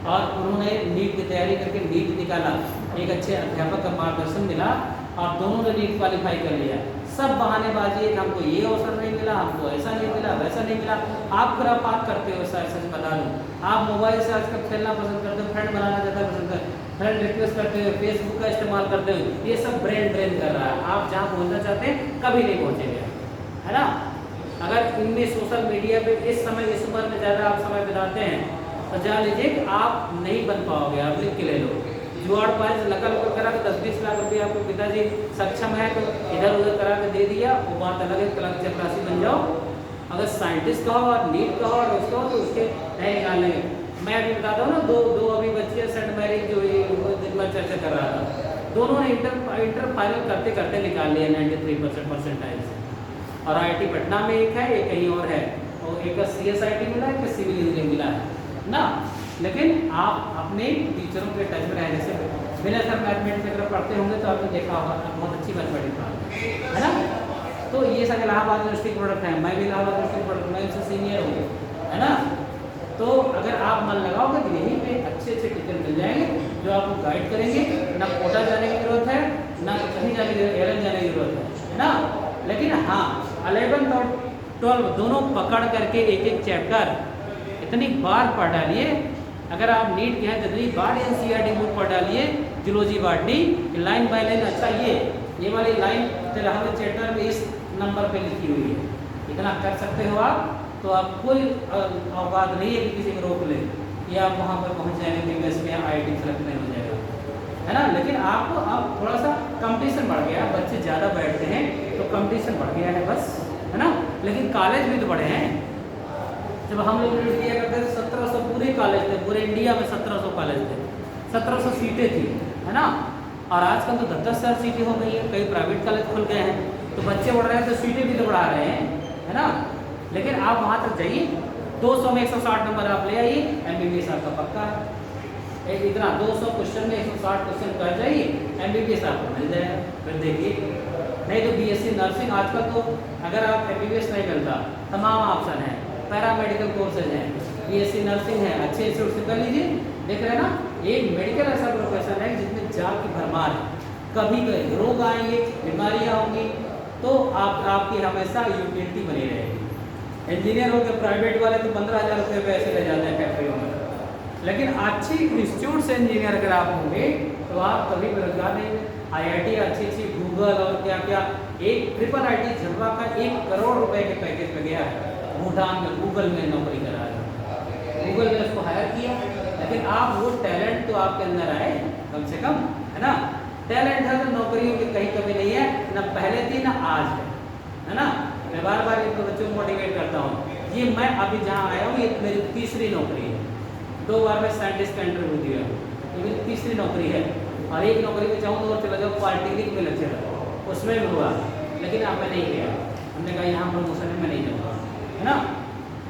और उन्होंने नीट की तैयारी करके नीट निकाला। एक अच्छे अध्यापक का मार्गदर्शन मिला और दोनों ने नीट क्वालिफाई कर लिया। सब बहानेबाजी है, हमको ये अवसर नहीं मिला, हमको ऐसा नहीं मिला, वैसा नहीं मिला। आप खुरापात करते हो, सच सच बता दूँ। आप मोबाइल से आजकल खेलना पसंद करते हो, फ्रेंड बनाना ज़्यादा पसंद करते हो, फ्रेंड रिक्वेस्ट करते हो, फेसबुक का इस्तेमाल करते हो, ये सब ब्रेन ड्रेन कर रहा है। आप जहाँ पहुँचना चाहते हैं कभी नहीं पहुँचेंगे, है ना? अगर इनमें सोशल मीडिया पे इस समय इस उम्र में ज़्यादा आप समय बिताते हैं तो जान लीजिए कि आप नहीं बन पाओगे। आप लिख के ले लो, जुआड़ पाए नकल करा के 10-20 लाख रुपये आपको पिताजी सक्षम है तो इधर उधर करा के दे दिया, वो बात अलग है, क्लर्क चपरासी बन जाओ। अगर साइंटिस्ट कहो और नीट कहो और उसको तो उसके नहीं निकाल लेंगे। मैं अभी बताता हूँ ना, दो अभी बच्चे सेंट मैरिज जो दिन भर चर्चा कर रहा था, दोनों ने इंटर फाइनल करते करते निकाल लिया 93% परसेंटाइल से। और IIT पटना में एक है, एक कहीं और है, और एक CSIT मिला है, एक सिविल इंजीनियरिंग मिला है ना। लेकिन आप अपने टीचरों के टच में रहने से बिना सर मैथमेटिक्स अगर पढ़ते होंगे तो आपने देखा होगा बहुत अच्छी मैथमेटिक्स पढ़ाते है ना। तो ये सब इलाहाबाद यूनिवर्सिटी के प्रोडक्ट है, मैं भी इलाहाबाद यूनिवर्सिटी के प्रोडक्ट, मैं उससे सीनियर हूँ, है ना। तो अगर आप मन लगाओगे तो यहीं पे अच्छे अच्छे टीचर मिल जाएंगे जो आपको गाइड करेंगे। ना कोटा जाने की जरूरत है, ना कहीं जाने की एयरलाइन जाने की जरूरत है ना। लेकिन हाँ 11th और 12 दोनों पकड़ करके एक एक चैप्टर इतनी बार पढ़ डालिए। अगर आप नीट के हैं तो इतनी बार NCERT बुक पढ़ डालिए zoology botany, line by line. अच्छा ये वाली लाइन 13वें चैप्टर में इस नंबर पे लिखी हुई है, इतना कर सकते हो आप, तो आप कोई औकात नहीं है कि किसी को रोक ले कि आप वहाँ पर पहुँच जाएंगे कि में IIT सेलेक्ट नहीं हो जाएगा, है ना। लेकिन आपको अब थोड़ा सा कंपटीशन बढ़ गया, बच्चे ज़्यादा बैठते हैं तो कंपटीशन बढ़ गया है बस, है ना। लेकिन कॉलेज भी तो बड़े हैं। जब हम लोग नीट दिया करते थे 1700 पूरे कॉलेज थे, पूरे इंडिया में 1700 कॉलेज थे, 1700 सीटें थी, है ना। और आजकल तो 10,000 सीटें हो गई हैं, कई प्राइवेट कॉलेज खुल गए हैं, तो बच्चे बढ़ रहे हैं तो सीटें भी तो बढ़ा रहे हैं, है ना। लेकिन आप वहाँ तक जाइए, 200 में 160 नंबर आप ले आइए, MBBS आपका पक्का है। एक इतना 200 क्वेश्चन में 160 क्वेश्चन कर जाइए, MBBS आपको मिल जाएगा। फिर देखिए, नहीं तो BSc नर्सिंग आजकल तो अगर आप MBBS नहीं मिलता, तमाम ऑप्शन है, पैरामेडिकल कोर्सेज हैं, BSc नर्सिंग है, अच्छे इंस्टीट्यूट से कर लीजिए। देख रहे हैं ना, एक मेडिकल ऐसा प्रोफेशन है जिसमें जान की भरमार है। कभी कभी रोग आएंगे, बीमारियाँ होंगी, तो आपकी हमेशा यूटिलिटी बनी रहेगी। इंजीनियर हो गए प्राइवेट वाले तो 15,000 रुपये पैसे ले जाते हैं फैक्ट्रियों में, लेकिन अच्छी इंस्टीट्यूट से इंजीनियर अगर आप होंगे तो आप कभी बेरोजगार नहीं हैं। IIT अच्छी गूगल और क्या क्या, एक IIT झलवा का 1 करोड़ रुपए के पैकेज में गया है भूटान में, गूगल में नौकरी करा है, गूगल ने उसको हायर किया। लेकिन आप वो टैलेंट तो आपके अंदर आए कम से कम, है ना। टैलेंट है तो नौकरियों की कहीं कमी नहीं है, ना पहले थी ना आज है ना। मैं बार बार इनको बच्चों को मोटिवेट करता हूँ। ये मैं अभी जहाँ आया हूँ ये मेरी तीसरी नौकरी है, 2 बार मैं साइंटिस्ट का इंटरव्यू दिया, ये मेरी तीसरी नौकरी है। और एक नौकरी में चाहूँ तो और चला जाऊँ पॉलिटेक्निक में लेक्चरर, उसमें भी हुआ, लेकिन अब मैं नहीं गया। हमने कहा यहाँ प्रमोशन है, मैं नहीं जाऊँगा, है ना।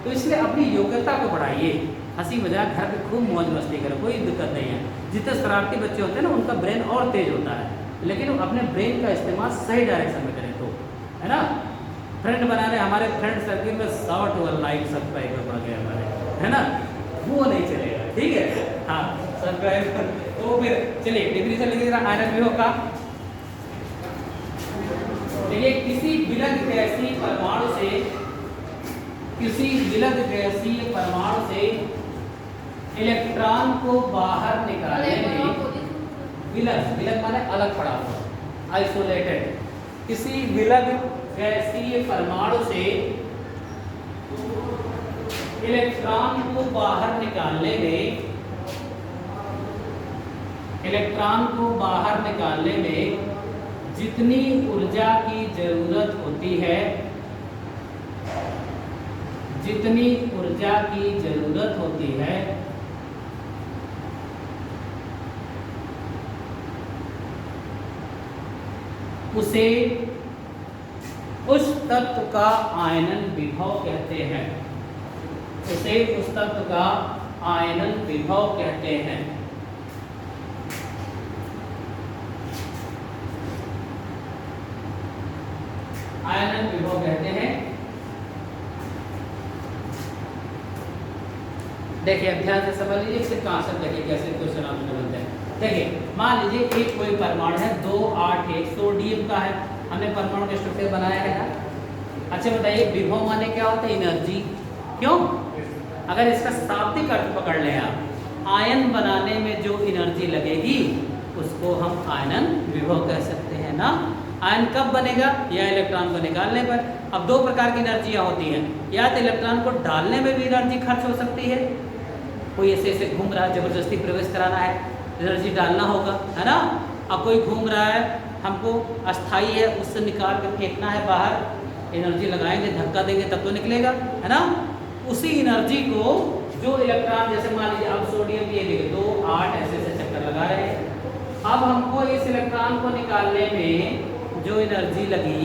तो इसलिए अपनी योग्यता को बढ़ाइए, हंसी मजाक घर पे खूब मौज मस्ती करो, कोई दिक्कत नहीं है। जितने शरारती बच्चे होते हैं ना उनका ब्रेन और तेज होता है, लेकिन वो अपने ब्रेन का इस्तेमाल सही डायरेक्शन में करें तो, है ना। फ्रेंड बनाने, हमारे फ्रेंड सर्किल में 100 लाइक सब्सक्राइबर बढ़ गए हमारे, है ना, वो नहीं चलेगा, ठीक है। हाँ सब्सक्राइबर, तो फिर चलिए डिग्री से लेकर आयरन भी होगा। चलिए, किसी विलग गैसीय परमाणु से इलेक्ट्रॉन को बाहर निकालने में, विलग माने अलग पड़ा हुआ, आइसोलेटेड। किसी विलग गैसीय परमाणु से इलेक्ट्रॉन को बाहर निकालने में जितनी ऊर्जा की जरूरत होती है, उसे उस तत्व का आयनन विभव कहते हैं। आयनन विभव कहते हैं। देखिए ध्यान से समझ लीजिए, इससे कॉन्सेप्ट देखिए कैसे क्वेश्चन आपको बनते हैं। देखिए मान लीजिए एक कोई परमाणु है 2, 8, 1 सोडियम का है, हमने परमाणु का स्ट्रक्चर बनाया है ना। अच्छा बताइए विभव माने क्या होता है? एनर्जी। क्यों? अगर इसका शाब्दिक अर्थ पकड़ लें आप, आयन बनाने में जो एनर्जी लगेगी उसको हम आयनन विभव कह सकते हैं ना। आयन कब बनेगा? या इलेक्ट्रॉन को निकालने पर। अब दो प्रकार की एनर्जियाँ होती हैं, या तो इलेक्ट्रॉन को डालने में भी एनर्जी खर्च हो सकती है, कोई ऐसे ऐसे घूम रहा है, जबरदस्ती प्रवेश कराना है, एनर्जी डालना होगा, है ना। अब कोई घूम रहा है, हमको अस्थाई है, उससे निकाल कर फेंकना है बाहर, एनर्जी लगाएंगे, धक्का देंगे तब तो निकलेगा, है ना। उसी एनर्जी को जो इलेक्ट्रॉन, जैसे मान लीजिए अब सोडियम ये देखिए 2, 8 ऐसे ऐसे चक्कर लगा रहे हैं। अब हमको इस इलेक्ट्रॉन को निकालने में जो एनर्जी लगी,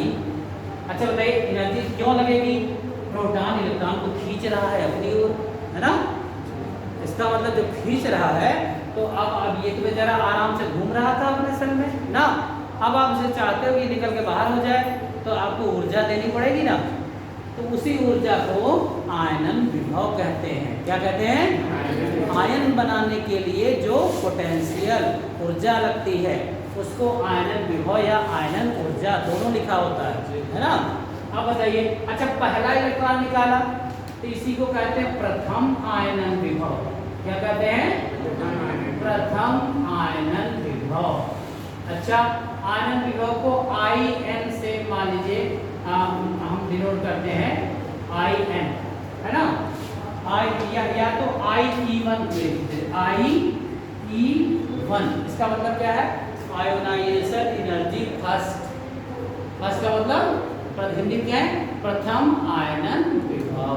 अच्छा बताइए एनर्जी क्यों लगेगी? प्रोटॉन इलेक्ट्रॉन को खींच रहा है अपनी ओर, है ना। इसका मतलब जो खींच रहा है, तो अब ये तो बेचारा आराम से घूम रहा था अपने सेल में ना। अब आप उसे चाहते हो कि निकल के बाहर हो जाए, तो आपको ऊर्जा देनी पड़ेगी ना। तो उसी ऊर्जा को आयनन विभव कहते हैं। क्या कहते हैं? आयन बनाने के लिए जो पोटेंशियल ऊर्जा लगती है उसको आयनन विभव या आयनन ऊर्जा दोनों लिखा होता है ना। अब बताइए, अच्छा पहला इलेक्ट्रॉन निकाला तो इसी को कहते हैं प्रथम आयनन विभव। क्या कहते हैं? प्रथम आयनन विभव। अच्छा आयनन विभव को IN से मान लीजिए हम डिनोट करते हैं IN, है ना। या तो IE1 IE1, इसका मतलब क्या है? आयोनाइजेशन एनर्जी फर्स्ट का मतलब हिंदी क्या है? प्रथम आयनन विभव,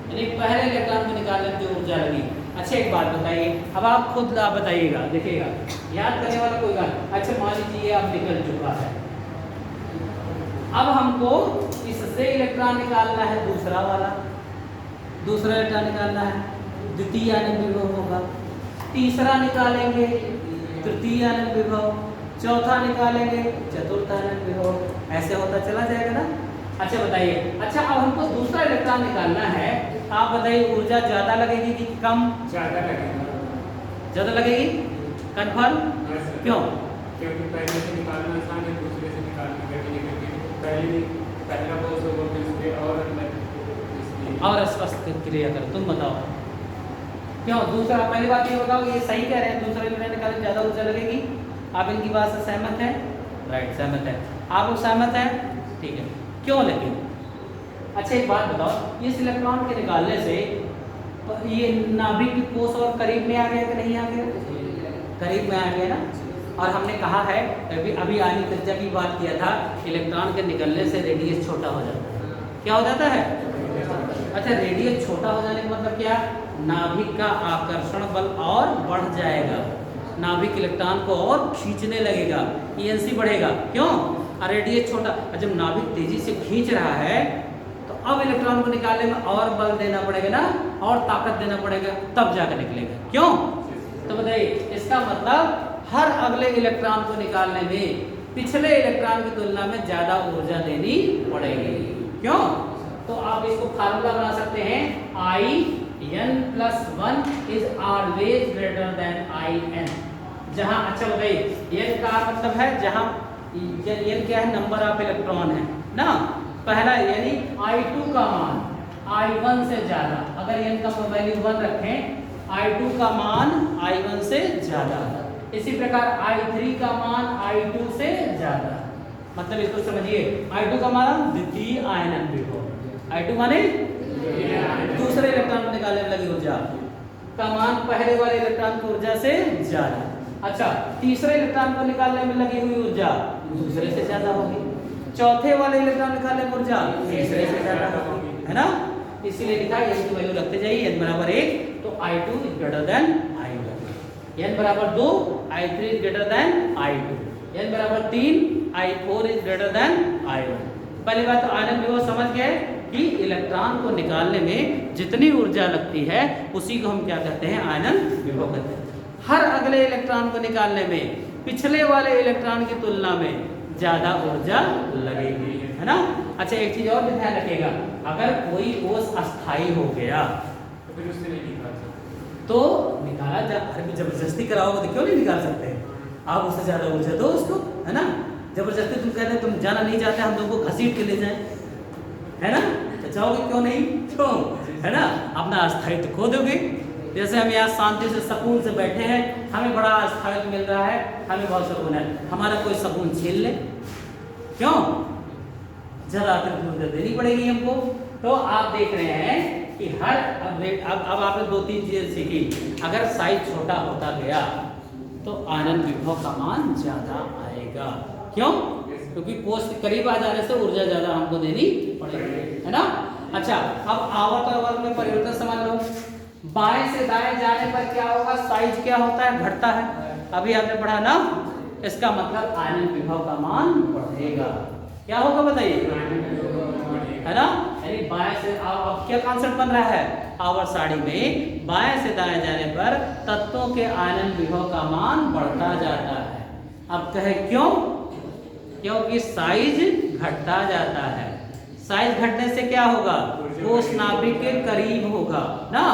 यानी पहले इलेक्ट्रॉन को निकालने में जो ऊर्जा लगी। अच्छा एक बात बताइए, अब आप खुद बताइएगा, देखिएगा, याद करने वाला कोई बात। अच्छा मान लीजिए अब निकल चुका है, अब हमको इससे इलेक्ट्रॉन निकालना है, दूसरा इलेक्ट्रॉन निकालना है, द्वितीय आयनन विभव होगा। तीसरा निकालेंगे तृतीय आयनन विभव, चौथा निकालेंगे चतुर्थ आयनन विभव, ऐसे होता चला जाएगा ना। अच्छा बताइए, अच्छा अब हमको दूसरा इलेक्ट्रॉन निकालना है, आप बताइए ऊर्जा ज्यादा लगेगी कि कम? ज्यादा लगेगी। कन्फर्म? क्यों? क्योंकि पहले से निकालना आसान है, दूसरे से निकालना कठिन है, क्योंकि पहला बोझ होगा फिर उसके और स्पष्ट क्रिया कर। तुम बताओ क्यों? दूसरा, पहली बात ये बताओ, ये सही कह रहे हैं, दूसरा इलेक्ट्रॉन निकालने में ज्यादा ऊर्जा लगेगी। आप इनकी बात से सहमत हैं? राइट, सहमत है। आप लोग सहमत हैं? ठीक है, क्यों लेकिन? अच्छा एक बात बताओ, इस इलेक्ट्रॉन के निकालने से ये नाभिक की कोष और करीब में आ गया कि नहीं आ गया? करीब में आ गया ना। और हमने कहा है अभी आयनिक त्रिज्या की बात किया था, इलेक्ट्रॉन के निकलने से रेडियस छोटा हो जाता है। क्या हो जाता है? अच्छा रेडियस छोटा हो जाने का मतलब क्या? नाभिक का आकर्षण बल और बढ़ जाएगा, नाभिक इलेक्ट्रॉन को और खींचने लगेगा, ENC बढ़ेगा। क्यों? रेडियस छोटा, जब नाभिक तेजी से खींच रहा है तो अब इलेक्ट्रॉन को निकालने में और बल देना पड़ेगा ना, और ताकत देना पड़ेगा, तब जाकर निकलेगा। क्यों? तो बताइए इसका मतलब हर अगले इलेक्ट्रॉन को निकालने में पिछले इलेक्ट्रॉन की तुलना में ज्यादा ऊर्जा देनी पड़ेगी। क्यों? तो आप इसको फार्मूला बना सकते हैं, IN+1 is always greater than IN। जहां, अच्छा बताइए N का मतलब है जहां N क्या है? नंबर ऑफ इलेक्ट्रॉन है ना, पहला, यानी I2 का मान I1 से ज्यादा। अगर N का वैल्यू 1 रखें, I2 का मान I1 से ज्यादा। इसी प्रकार I3 का मान I2 से ज्यादा। मतलब इसको समझिए, I2 का मान द्वितीय आयनन विभव, I2 माने दूसरे इलेक्ट्रॉन को निकालने में लगी ऊर्जा का मान पहले वाले इलेक्ट्रॉन की ऊर्जा से ज्यादा। अच्छा, तीसरे इलेक्ट्रॉन को निकालने में लगी हुई ऊर्जा दूसरे से ज्यादा होगी। चौथे वाले इलेक्ट्रॉन निकालने में ऊर्जा तीसरे से ज्यादा होगी, है ना। इसीलिए लिखा है n की वैल्यू रखते जाइए, n बराबर 1 तो I2 is greater then I1, n बराबर 2 I3 is greater then I2, n बराबर 3 I4 is greater then I1। पहली बात तो आयनन विभव समझ गए कि इलेक्ट्रॉन को निकालने में जितनी ऊर्जा लगती है उसी को हम क्या कहते हैं, आयनन विभव कहते हैं। हर अगले इलेक्ट्रॉन को निकालने में पिछले वाले इलेक्ट्रॉन की तुलना में ज्यादा ऊर्जा लगेगी, है ना। अच्छा, एक चीज और भी ध्यान रखिएगा, अगर कोई कोष अस्थाई हो गया तो फिर उससे नहीं निकाल सकते, तो निकाला जा, जबरदस्ती कराओगे तो क्यों नहीं निकाल सकते, आप उससे ज्यादा ऊर्जा दो उसको, है ना। जबरदस्ती तुम कहते तुम जाना नहीं चाहते, हम लोग को घसीट के ले जाए, है ना, तो चाहोगे क्यों नहीं, क्यों, है ना, अपना अस्थायित्व खो दोगे। जैसे हम यहाँ शांति से सुकून से बैठे हैं, हमें बड़ा अस्थायित्व मिल रहा है, हमें बहुत सुकून है, हमारा कोई सुकून छीन ले, क्यों, जरा ऊर्जा देनी पड़ेगी हमको। तो आप देख रहे हैं कि हर अब आपने 2-3 चीजें सीखी। अगर साइज छोटा होता गया तो आयनन विभव का मान ज्यादा आएगा, क्यों, क्योंकि कोष के करीब आ जाने से ऊर्जा ज्यादा हमको देनी पड़ेगी, है ना। अच्छा, अब आवर्त और वर्ग में परिवर्तन समझ लो। बाएं से दाएं जाने पर क्या होगा, साइज क्या होता है, घटता है, अभी आपने पढ़ा ना। इसका मतलब आयनन विभव का मान बढ़ेगा, क्या होगा बताइए, है ना। यानी बाएं से अब क्या कॉन्सेप्ट बन रहा है, आवर्त सारणी में बाएं से दाएं जाने पर तत्वों के आयनन विभव का मान बढ़ता जाता है। अब कहे क्यों, क्योंकि साइज घटता जाता है। साइज घटने से क्या होगा, कोष नाभिक के करीब होगा ना,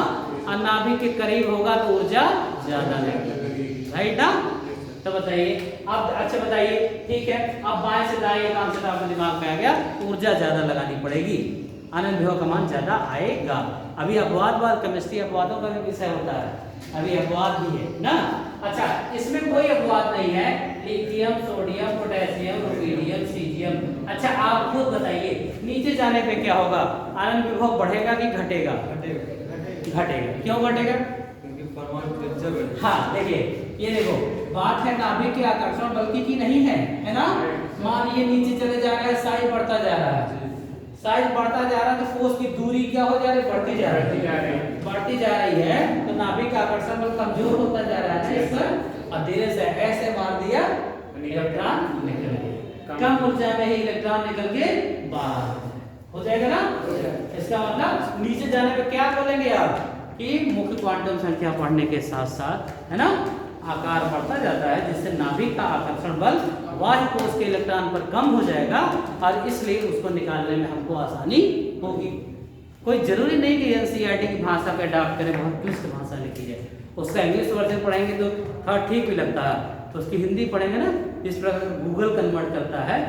और नाभिक के करीब होगा तो ऊर्जा ज्यादा लगेगी, राइट ना। तो बताइए अब, अच्छा बताइए, ठीक है, अब बाएं से दाएं काम से आपके दिमाग में आ गया, ऊर्जा ज्यादा लगानी पड़ेगी, आनंद विभव का मान ज्यादा आएगा। अभी अपवाद केमिस्ट्री अपवादों का भी विषय होता है, अभी अपवाद भी है ना। अच्छा, इसमें कोई अपवाद नहीं है, lithium, sodium, potassium, rubidium, caesium. अच्छा, आप खुद बताइए नीचे जाने पे क्या होगा, आनंद विभव बढ़ेगा कि घटेगा, घटेगा, क्यों घटेगा, क्योंकि परमाणु त्रिज्या बढ़ेगी। हाँ देखिए, ये देखो बात है नाभिक के आकर्षण बल की नहीं है, है ना। मान ये नीचे चले जा रहा है, साइज बढ़ता जा रहा है, साइज बढ़ता जा रहा है तो कोष की दूरी क्या हो जा रही है, बढ़ती जा रही है, बढ़ती जा रही है, तो नाभिक का आकर्षण बल कमजोर होता जा रहा है इस पर, और धीरे से ऐसे मार दिया, इलेक्ट्रॉन निकल गया, कम ऊर्जा में ही इलेक्ट्रॉन निकल के बाहर हो जाएगा ना। इसका मतलब नीचे जाने पे क्या बोलेंगे आप कि मुख्य क्वांटम संख्या बढ़ने के साथ साथ, है ना, आकार बढ़ता जाता है, जिससे नाभिक का आकर्षण बल बाह्य कोष के इलेक्ट्रॉन पर कम हो जाएगा, और इसलिए उसको निकालने में हमको आसानी होगी। कोई जरूरी नहीं कि एनसीईआरटी की भाषा पे अडॉप्ट करें, बहुत क्लिष्ट भाषा लिखी जाए, उसका इंग्लिश वर्जन पढ़ेंगे तो थोड़ा ठीक भी लगता है, तो उसकी हिंदी पढ़ेंगे ना, जिस प्रकार गूगल कन्वर्ट करता है,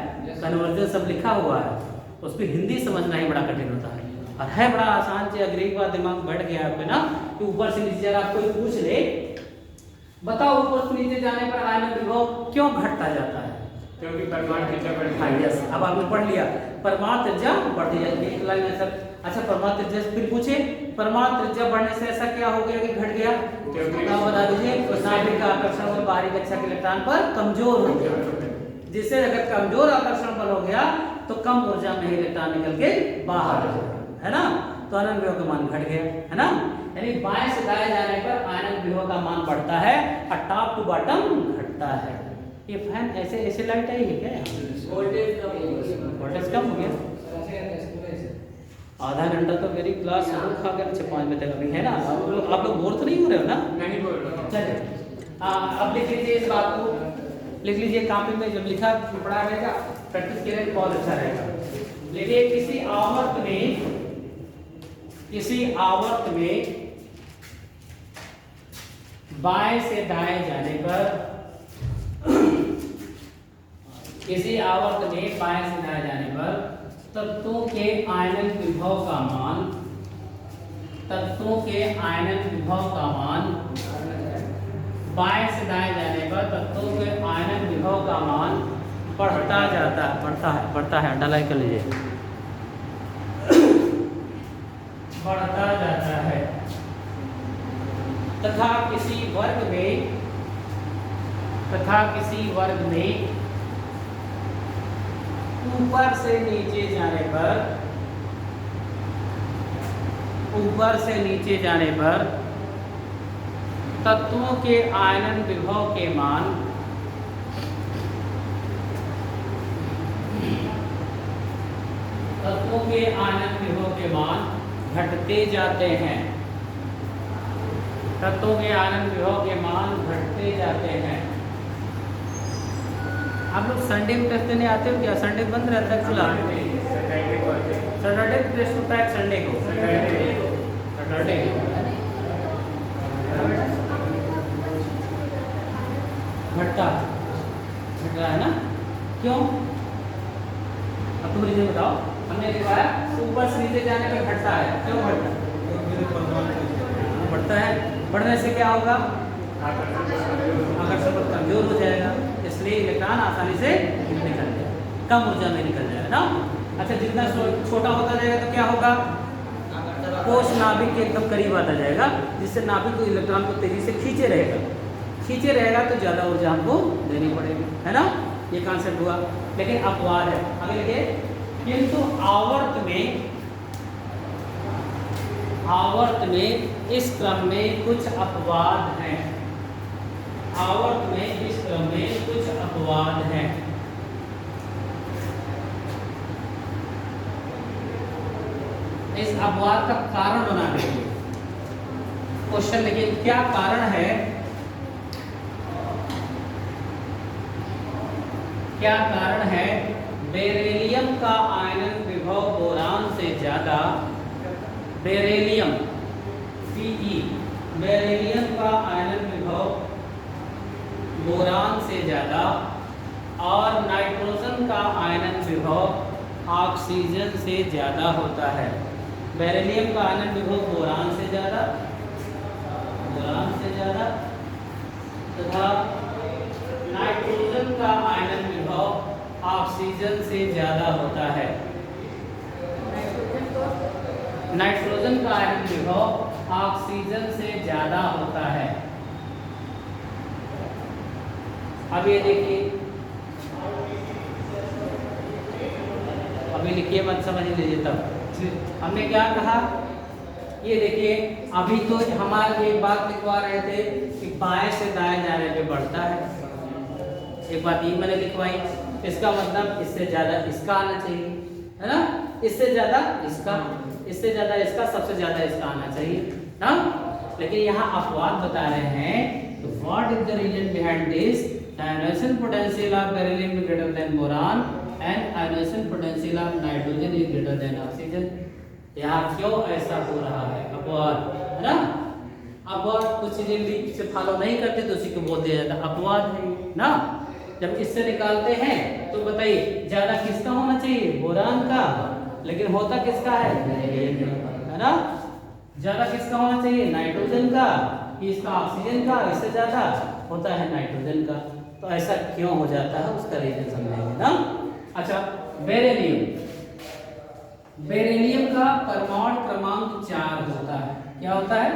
कन्वर्जन सब लिखा हुआ है, उसकी हिंदी समझना ही बड़ा कठिन होता है, और है बड़ा आसान से, अगर एक बार दिमाग बैठ गया आप पे ना, कि ऊपर से नीचे जरा कोई पूछ ले, बताओ ऊपर से नीचे जाने पर आयनन विभव क्यों घटता जाता है, क्योंकि परमाणु त्रिज्या बढ़ती है। हाँ यस, अब आपने पढ़ लिया, परमाणु त्रिज्या बढ़ती जाती है, एक लाइन में सर। अच्छा, परमाणु त्रिज्या फिर पूछे, परमाणु त्रिज्या बढ़ने से ऐसा क्या हो गया कि घट गया, तो बता दीजिए, नाभिक का आकर्षण बल बाहरी कक्षा के इलेक्ट्रॉन पर कमजोर हो गया, जिससे अगर कमजोर आकर्षण बल हो गया तो कम ऊर्जा में इलेक्ट्रॉन निकल के बाहर आ जाएगा, है ना, तो आयनन विभव का मान घट गया, है ना। यानी बाएं से दाएं जाने पर आयनन विभव का मान बढ़ता है और टॉप टू बॉटम घटता है। ये फैन ऐसे लाइट आई है क्या, वोल्टेज कम हो गया, आधा घंटा तो मेरी क्लास खा गया। अच्छा 5 बजे तक अभी है ना, आप लोग बोर तो नहीं हो रहे हो ना, नहीं बोल रहा। चलिए अब लिख लीजिए, इस बात को लिख लीजिए कॉपी में, जब लिखा पढ़ा रहेगा प्रैक्टिस के लिए बहुत अच्छा रहेगा। लिखिए, किसी आवर्त में बाएं से दाएं जाने पर, किसी आवर्त में बाएं से दाएं जाने पर तत्वों के आयनन विभव का मान, तत्वों के आयनन विभव का मान, बाएं से दाएं जाने पर तत्वों के आयनन विभव का मान बढ़ता जाता है, बढ़ता है, अंडरलाइन कर लीजिए। बढ़ता जाता है तथा किसी वर्ग में ऊपर से नीचे जाने पर तत्वों के आयनन विभव के मान घटते जाते हैं। आप लोग संडे को टेस्ट देने आते हो क्या? संडे बंद रहता है खुला? सैटरडे टेस्ट होता है संडे को। सैटरडे घट रहा है ना? क्यों? अब तुम रीजन बताओ। हमने दिखाया ऊपर से नीचे जाने पे घटता है। क्यों घटता है? बढ़ता है। बढ़ने से क्या होगा? आकर्षण बल कमजोर हो जाएगा, इसलिए इलेक्ट्रॉन आसानी से निकल जाएगा, कम ऊर्जा में निकल जाएगा ना। अच्छा, जितना छोटा होता जाएगा तो क्या होगा? कोश नाभिक के एकदम करीब आता जाएगा, जिससे नाभिक को इलेक्ट्रॉन को तेजी से खींचे रहेगा तो ज़्यादा ऊर्जा हमको देनी पड़ेगी, है ना। ये कॉन्सेप्ट हुआ। लेकिन अपवाद है, आगे लिखिए। किंतु आवर्त में इस क्रम में कुछ अपवाद हैं। इस अपवाद का कारण बना देंगे। क्वेश्चन लिखिए, क्या कारण है? बेरिलियम का आयनन विभव बोरान से ज्यादा। बेरिलियम का आयनन विभव बोरान से ज्यादा और नाइट्रोजन का आयनन विभव ऑक्सीजन से ज्यादा होता है। बेरिलियम का आयनन विभव बोरान से ज्यादा तथा नाइट्रोजन का आयनन विभव ऑक्सीजन से ज्यादा होता है। नाइट्रोजन का आयनन विभव ऑक्सीजन से ज्यादा होता है। अब ये देखिए, अभी लिखिए, मत समझ लीजिए। तब हमने क्या कहा? ये देखिए, अभी तो हमारे एक बात लिखवा रहे थे कि बाएं से दाएं जाने पे बढ़ता है। एक बात ये मैंने लिखवाई, इसका मतलब इससे ज्यादा इसका आना चाहिए, है ना। इससे ज्यादा इसका, सबसे ज्यादा इसका आना चाहिए ना। लेकिन यहाँ अपवाद बता रहे हैं। तो what is the reason behind this? Ionization potential of beryllium is greater than boron and ionization potential of nitrogen is greater than oxygen. यहाँ क्यों ऐसा हो रहा है? अपवाद, है ना। अपवाद कुछ चीजें लीक से फॉलो नहीं करते तो उसी को बोल दिया जाता है अपवाद है ना। जब इससे निकालते हैं तो बताइए ज्यादा किसका होना चाहिए? बोरान का। लेकिन होता किसका है? ना। ज्यादा किसका होना चाहिए? नाइट्रोजन का। इसका ऑक्सीजन का। इससे ज्यादा होता है नाइट्रोजन का। तो ऐसा क्यों हो जाता है उसका रीजन समझेंगे ना। अच्छा, बेरिलियम का परमाणु क्रमांक 4 होता है। क्या होता है?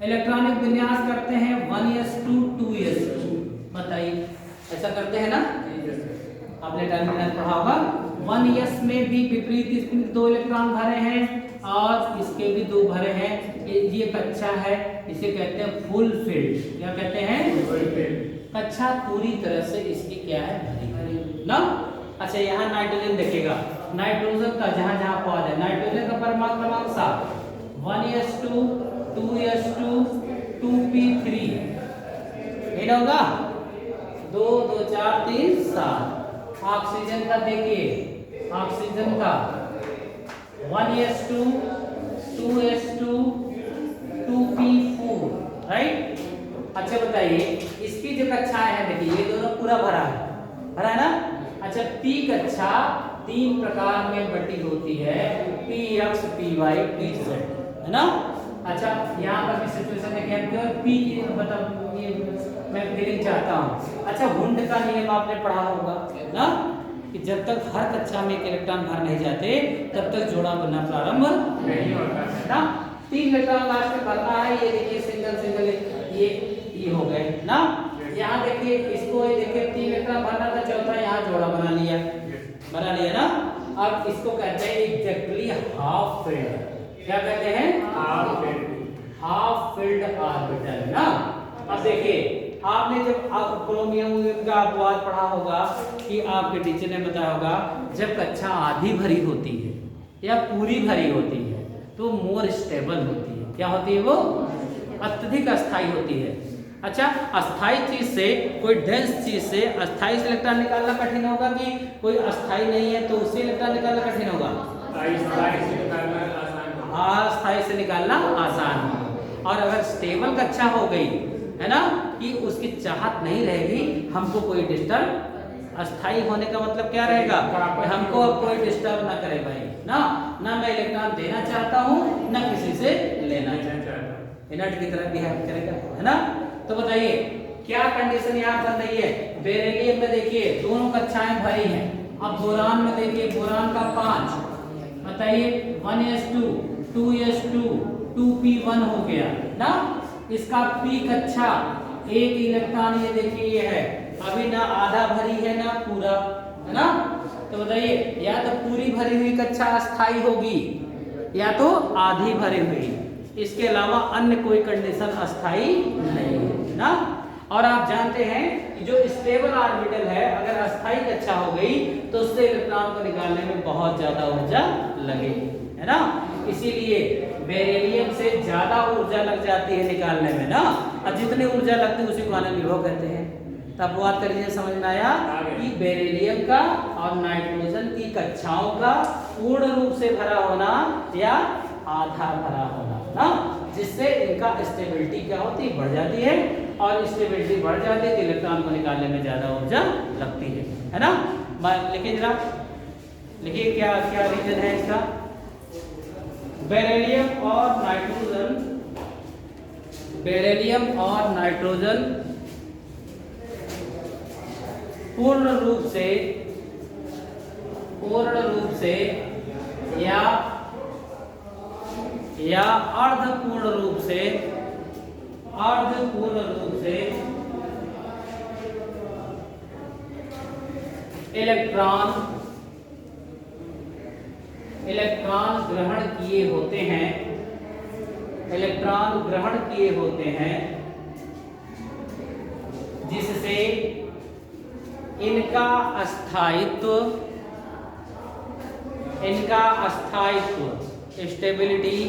इलेक्ट्रॉनिक विन्यास करते हैं 1s2 2s2। बताइए, ऐसा करते हैं ना। आपने टर्मिनल पढ़ा होगा। 1s में भी विपरीत स्पिन 2 इलेक्ट्रॉन भरे हैं और इसके भी 2 भरे हैं। ये कक्षा है, इसे कहते हैं फुल फील्ड। क्या कहते हैं? कक्षा पूरी तरह से इसकी क्या है? भरी ना। अच्छा, यहाँ नाइट्रोजन देखेगा। नाइट्रोजन का जहां अपवाद है, नाइट्रोजन का परमाणु क्रमांक 7, 1s2 2s2 2p3 होगा 2 2 4 3 7। ऑक्सीजन का देखिए, ऑक्सीजन का 1s2 2s2 2p4, राइट। अच्छा बताइए, इसकी जो कक्षाएं हैं देखिए, ये दोनों पूरा भरा है ना। अच्छा, पी कक्षा 3 प्रकार में बटी होती है, px py pz, है ना। अच्छा, यहाँ पर भी सिचुएशन देखिए, केवल पी की मतलब ये मैं फीलिंग चाहता हूँ। अच्छा, हुंड का नियम आपने पढ़ा होगा ना, कि जब तक हर कक्षा में एक इलेक्ट्रॉन भर नहीं जाते तब तक जोड़ा बनना प्रारंभ नहीं होता है ना। 3 इलेक्ट्रॉन लास्ट में भरना है, ये देखिए सिंगल सिंगल ये हो गए ना। यहाँ देखिए इसको ये देखिए 3 इलेक्ट्रॉन भरना था, चौथा यहाँ जोड़ा बना लिया ना। अब इसको कहते हैं एग्जैक्टली हाफ फिल्ड। क्या कहते हैं? हाफ फिल्ड ऑर्बिटल ना। अब देखिए आपने जब क्रोमियम का अपवाद पढ़ा होगा कि आपके टीचर ने बताया होगा जब कक्षा आधी भरी होती है या पूरी भरी होती है तो मोर स्टेबल होती है। क्या होती है? वो अत्यधिक अस्थाई होती है। अच्छा, अस्थाई चीज से, कोई डेंस चीज से अस्थाई से इलेक्ट्रॉन निकालना कठिन होगा कि कोई अस्थाई नहीं है तो उससे इलेक्ट्रॉन निकालना कठिन होगा? अस्थाई से निकालना आसान होगा। और अगर स्टेबल कक्षा हो गई है ना कि उसकी चाहत नहीं रहेगी, हमको कोई डिस्टर्ब, अस्थाई होने का मतलब क्या रहेगा कि हमको अब कोई डिस्टर्ब ना करे भाई ना मैं इलेक्ट्रॉन देना चाहता हूँ ना किसी से लेना चाहता हूँ, इनर्ट की तरह बिहेव करेगा, है ना। तो बताइए क्या कंडीशन यहाँ बन रही है? बेरिलियम में देखिए दोनों कक्षाएं भरी हैं। अब बोरान में देखिए, बोरान का 5, बताइए 1s2 2s2 2p1 हो गया ना। इसका p कक्षा 1 इलेक्ट्रॉन ये देखिए ये है, अभी ना आधा भरी है ना पूरा, है ना। तो बताइए या तो पूरी भरी हुई कक्षा अस्थाई होगी या तो आधी भरी हुई, इसके अलावा अन्य कोई कंडीशन अस्थाई नहीं है ना। और आप जानते हैं कि जो स्टेबल ऑर्बिटल है अगर अस्थाई कक्षा हो गई तो उससे इलेक्ट्रॉन को निकालने में बहुत ज्यादा ऊर्जा लगेगी, है ना। इसीलिए बेरिलियम से ज्यादा ऊर्जा लग जाती है निकालने में ना, और जितनी ऊर्जा लगती है उसी को आनंद विभव कहते हैं। तब बात कर लीजिए, समझ में आया कि बेरिलियम का और नाइट्रोजन की कक्षाओं का पूर्ण रूप से भरा होना या आधा भरा होना ना, जिससे इनका स्टेबिलिटी क्या होती है? बढ़ जाती है, और स्टेबिलिटी बढ़ जाती है तो इलेक्ट्रॉन को निकालने में ज्यादा ऊर्जा लगती है ना। लिखिए जरा, लिखिए क्या क्या रीजन है इसका। बेरिलियम और नाइट्रोजन पूर्ण रूप से या अर्धपूर्ण रूप से इलेक्ट्रॉन ग्रहण किए होते हैं, जिससे इनका अस्थायित्व स्टेबिलिटी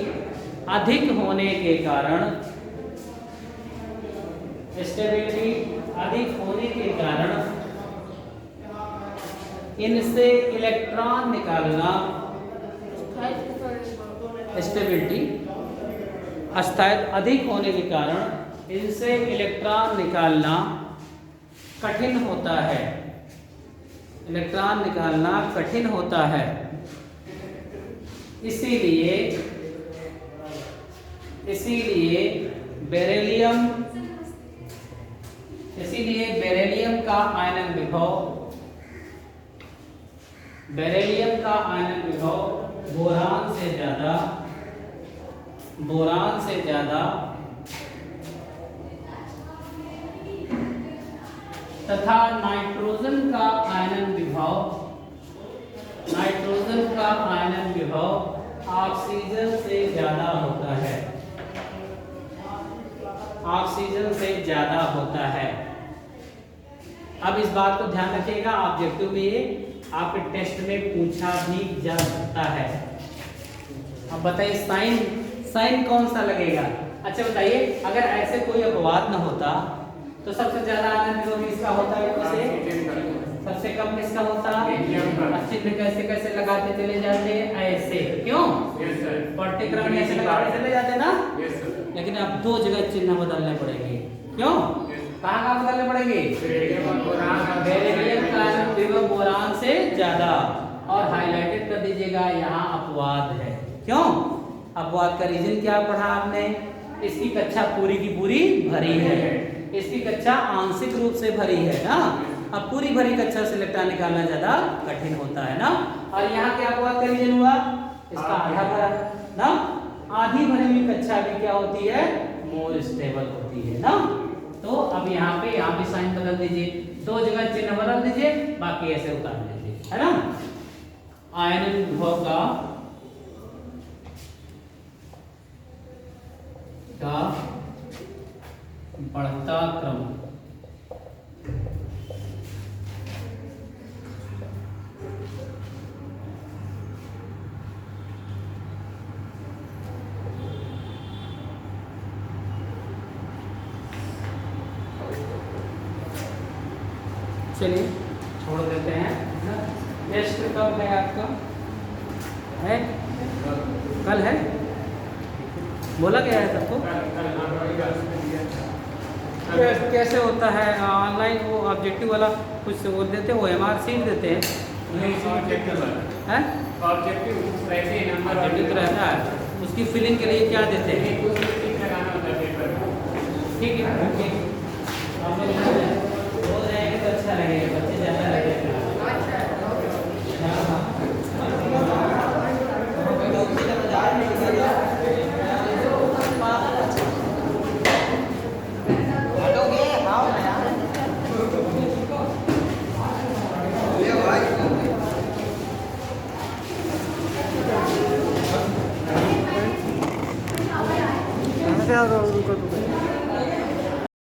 अधिक होने के कारण इनसे इलेक्ट्रॉन निकालना अस्थायित्व अधिक होने के कारण इनसे इलेक्ट्रॉन निकालना कठिन होता है। इसीलिए बेरिलियम का आयनन विभव बोरान से ज्यादा तथा नाइट्रोजन का आयनन विभव ऑक्सीजन से ज्यादा होता है। अब इस बात को ध्यान रखिएगा, ऑब्जेक्टिव में आपके टेस्ट में पूछा भी जा सकता है। अब बताइए साइन कौन सा लगेगा? अच्छा बताइए, अगर ऐसे कोई अपवाद न होता तो सबसे ज्यादा आनंद विभव किसका होता है? सबसे कम किसका होता? चिन्ह कैसे लगाते चले जाते? ऐसे, क्यों? पाठ्यक्रम में ऐसे लगाते चले जाते ना। लेकिन अब 2 जगह चिन्ह बदलने पड़ेंगे। क्यों? कहाँ बदलने पड़ेंगे? बेरिलियम का आयनन विभव बोरान से ज्यादा, और हाईलाइटेड कर दीजिएगा यहाँ अपवाद है। क्यों? अपवाद का रीजन क्या पढ़ा आपने? इसकी कक्षा पूरी की पूरी भरी है, इसकी कक्षा आंशिक रूप से भरी है ना, अब पूरी भरी कक्षा से इलेक्ट्रॉन निकालना ज़्यादा कठिन होता है ना। और यहाँ क्या बात करी हुआ, इसका आधा भरा है ना। आधी भरी हुई कक्षा भी क्या होती है, मोर स्टेबल होती है ना। तो अब यहाँ भी साइन बदल दीजिए, दो जगह चिन्ह बदल दीजिए, बाकी ऐसे उतार दीजिए, है ना। आयन विभव का बढ़ता क्रम चलिए छोड़ देते हैं। नेक्स्ट कब है आपका, है कल है, बोला गया है सबको। कैसे होता है ऑनलाइन, वो ऑब्जेक्टिव वाला कुछ वो देते हैं, वो MR शीट देते हैं, हैं ऑब्जेक्टिव तो रहता है, उसकी फिलिंग के लिए क्या देते हैं, ठीक है। आप लोग बोल रहे हैं तो अच्छा लगेगा, बच्चे ज़्यादा लगेगा।